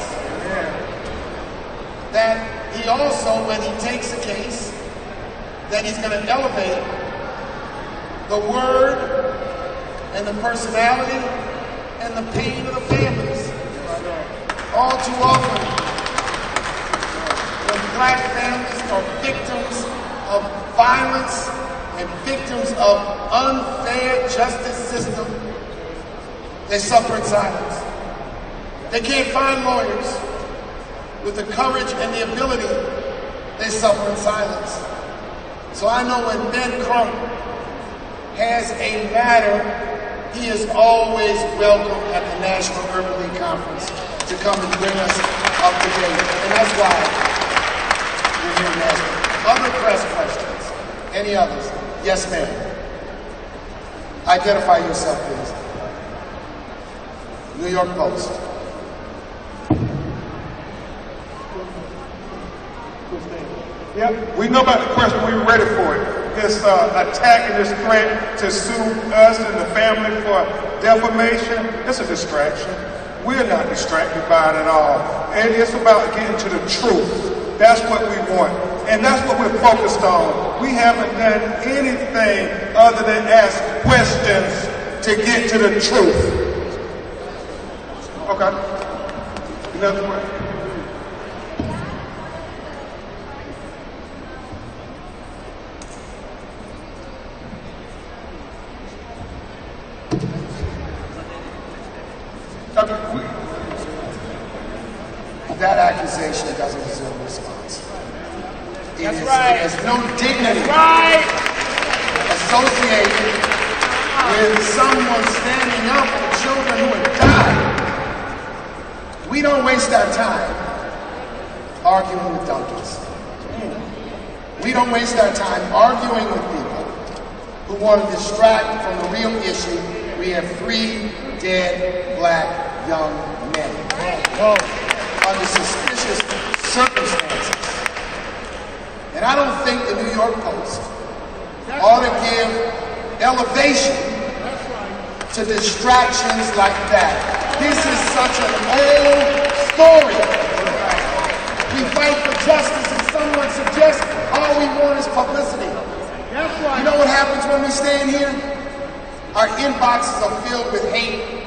[SPEAKER 12] That he also, when he takes a case, that he's going to elevate the word and the personality and the pain of the families. All too often, when Black families are victims of violence and victims of unfair justice system, they suffer in silence. They can't find lawyers with the courage and the ability. They suffer in silence. So I know when Ben Crump has a matter, he is always welcome at the National Urban League Conference to come and bring us up to date. And that's why we're here nationally. Other press questions? Any others? Yes, ma'am. Identify yourself, please. New York Post.
[SPEAKER 2] Yeah, we know about the question. We're ready for it. This attack and this threat to sue us and the family for defamation, it's a distraction. We're not distracted by it at all. And it's about getting to the truth. That's what we want. And that's what we're focused on. We haven't done anything other than ask questions to get to the truth. Okay. Another question.
[SPEAKER 12] That accusation doesn't deserve a response.
[SPEAKER 11] That's right.
[SPEAKER 12] It has no dignity.
[SPEAKER 11] That's right.
[SPEAKER 12] Associated with someone standing up for children who have died. We don't waste our time arguing with donkeys. We don't waste our time arguing with people who want to distract from the real issue. We have 3 dead black young men under suspicious circumstances. And I don't think the New York Post ought to give elevation to distractions like that. This is such an old story. We fight for justice and someone suggests all we want is publicity. You know what happens when we stand here? Our inboxes are filled with hate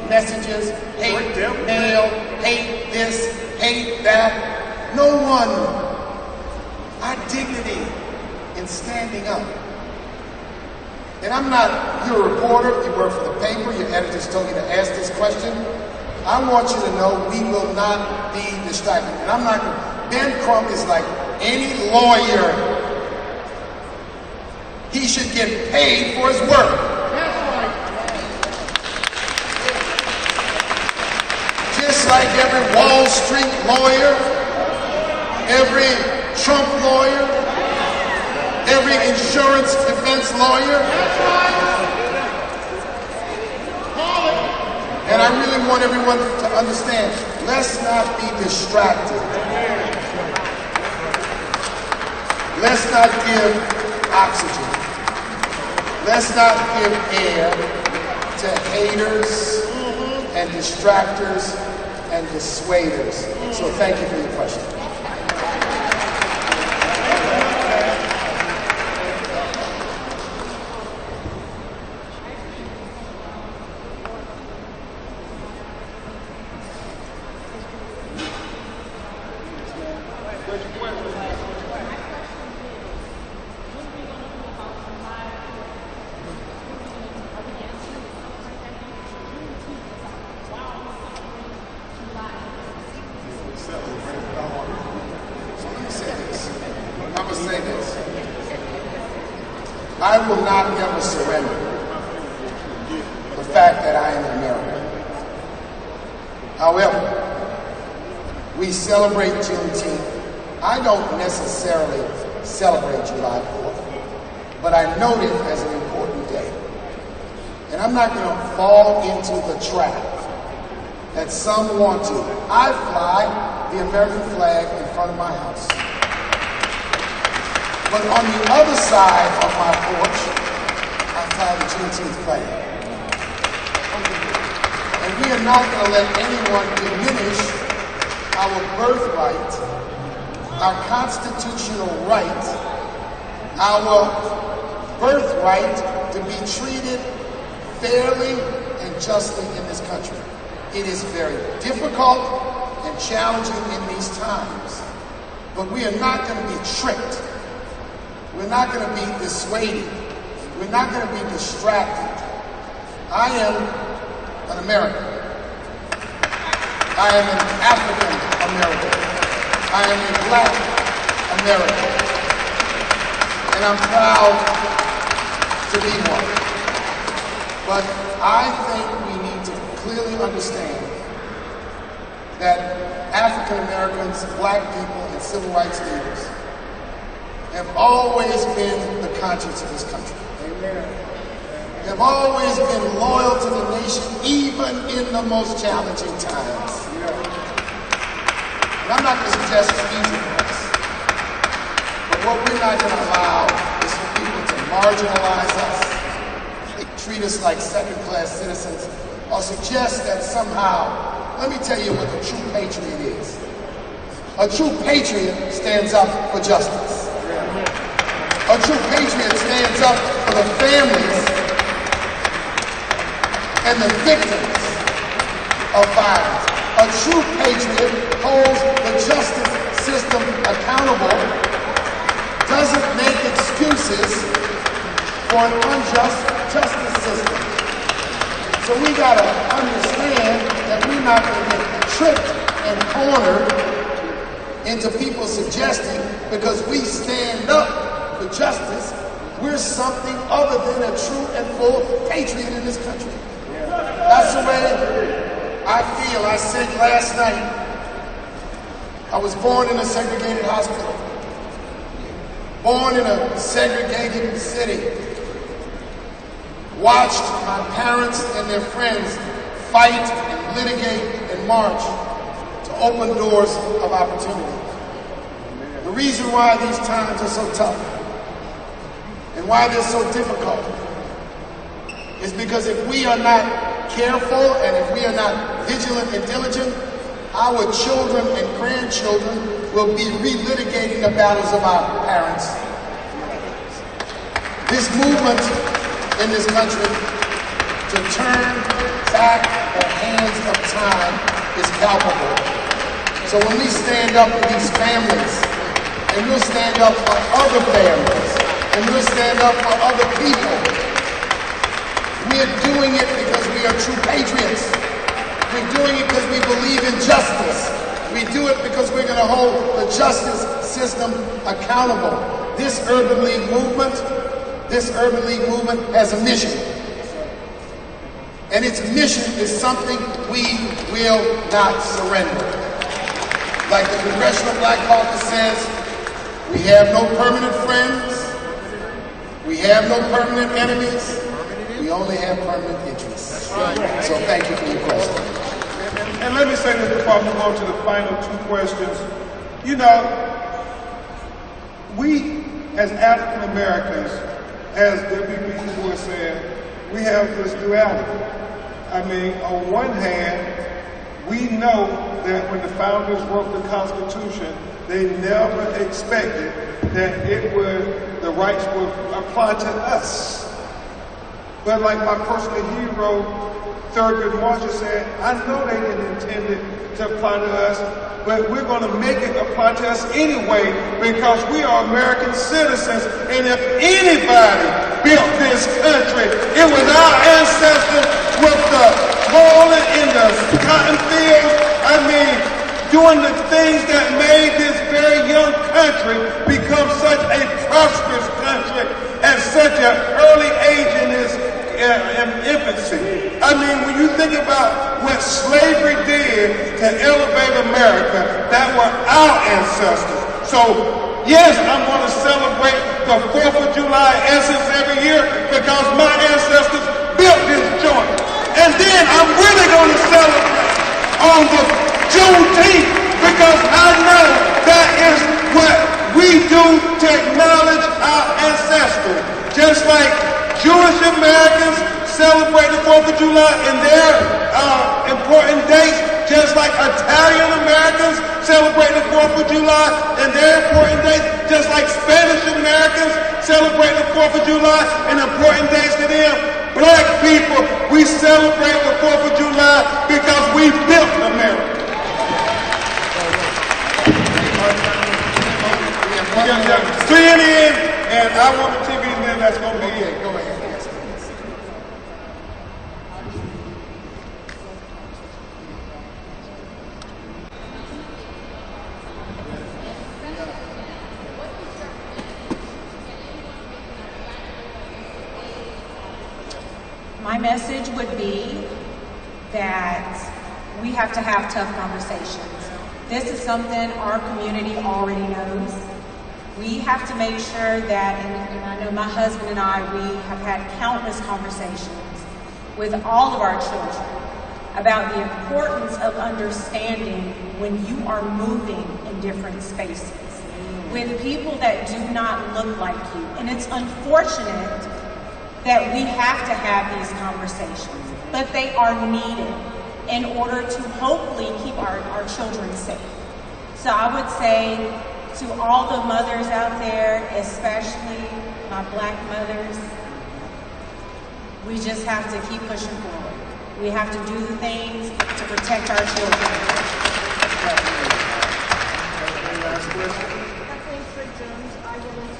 [SPEAKER 12] messages, hate mail, hate this, hate that. No one. Our dignity in standing up. And I'm not, you're a reporter, you work for the paper, your editors told you to ask this question. I want you to know we will not be distracted. And I'm not, Ben Crump is like any lawyer. He should get paid for his work. Just like every Wall Street lawyer, every Trump lawyer, every insurance defense lawyer. And I really want everyone to understand, let's not be distracted. Let's not give oxygen. Let's not give air to haters and distractors and dissuaders. So thank you for your question. I will not ever surrender the fact that I am American. However, we celebrate Juneteenth. I don't necessarily celebrate July 4th, but I note it as an important day. And I'm not going to fall into the trap that some want to. I fly the American flag in front of my house. But on the other side of my porch, I fly the Juneteenth flag. And we are not going to let anyone diminish our birthright, our constitutional right, our birthright to be treated fairly and justly in this country. It is very difficult and challenging in these times, but we are not going to be tricked. We're not going to be dissuaded. We're not going to be distracted. I am an American. I am an African American. I am a Black American. And I'm proud to be one. But I think we need to clearly understand that African Americans, Black people, and civil rights leaders have always been the conscience of this country. Amen. Have always been loyal to the nation, even in the most challenging times. And I'm not going to suggest it's easy for us, but what we're not going to allow is for people to marginalize us, treat us like second-class citizens, or suggest that somehow, let me tell you what a true patriot is. A true patriot stands up for justice. A true patriot stands up for the families and the victims of violence. A true patriot holds the justice system accountable, doesn't make excuses for an unjust justice system. So we gotta understand that we're not gonna get tricked and cornered into people suggesting because we stand up for justice, we're something other than a true and full patriot in this country. That's the way I feel. I said last night, I was born in a segregated hospital, born in a segregated city, watched my parents and their friends fight and litigate and march to open doors of opportunity. The reason why these times are so tough and why they're so difficult is because if we are not careful and if we are not vigilant and diligent, our children and grandchildren will be relitigating the battles of our parents. This movement in this country to turn back the hands of time is palpable. So when we stand up for these families, and we'll stand up for other families, and we'll stand up for other people, we're doing it because we are true patriots. We're doing it because we believe in justice. We do it because we're going to hold the justice system accountable. This Urban League movement has a mission. And its mission is something we will not surrender. Like the Congressional Black Caucus says, we have no permanent friends, we have no permanent enemies, we only have permanent interests. So thank you for your question.
[SPEAKER 2] And let me say this before I move on to the final two questions. You know, we as African Americans, as WB Du Bois said, we have this duality. I mean, on one hand, we know that when the founders wrote the Constitution, they never expected that the rights would apply to us. But like my personal hero, Thurgood Marshall said, I know they didn't intend it to apply to us, but we're going to make it apply to us anyway because we are American citizens. And if anybody built this country, it was our ancestors with the toiling in the cotton fields. I mean, doing the things that made this very young country become such a prosperous country at such an early age in its infancy. I mean, when you think about what slavery did to elevate America, that were our ancestors. So, yes, I'm going to celebrate the 4th of July essence every year because my ancestors built this joint. And then I'm really going to celebrate on the Juneteenth because I know that is what we do to acknowledge our ancestors. Just like Jewish Americans celebrate the 4th of July in their important dates, just like Italian Americans celebrate the 4th of July in their important dates, just like Spanish Americans celebrate the 4th of July in important dates to them. Black people, we celebrate the 4th of July because we built America. CNN, and I want the TV, and then that's going to be it. Go ahead.
[SPEAKER 5] message would be that we have to have tough conversations. This is something our community already knows. We have to make sure that, and I know my husband and I, we have had countless conversations with all of our children about the importance of understanding when you are moving in different spaces with people that do not look like you. And it's unfortunate that we have to have these conversations, but they are needed in order to hopefully keep our children safe. So I would say to all the mothers out there, especially my Black mothers, we just have to keep pushing forward. We have to do the things to protect our children.
[SPEAKER 12] Any last question?
[SPEAKER 10] Kathleen Jones, I will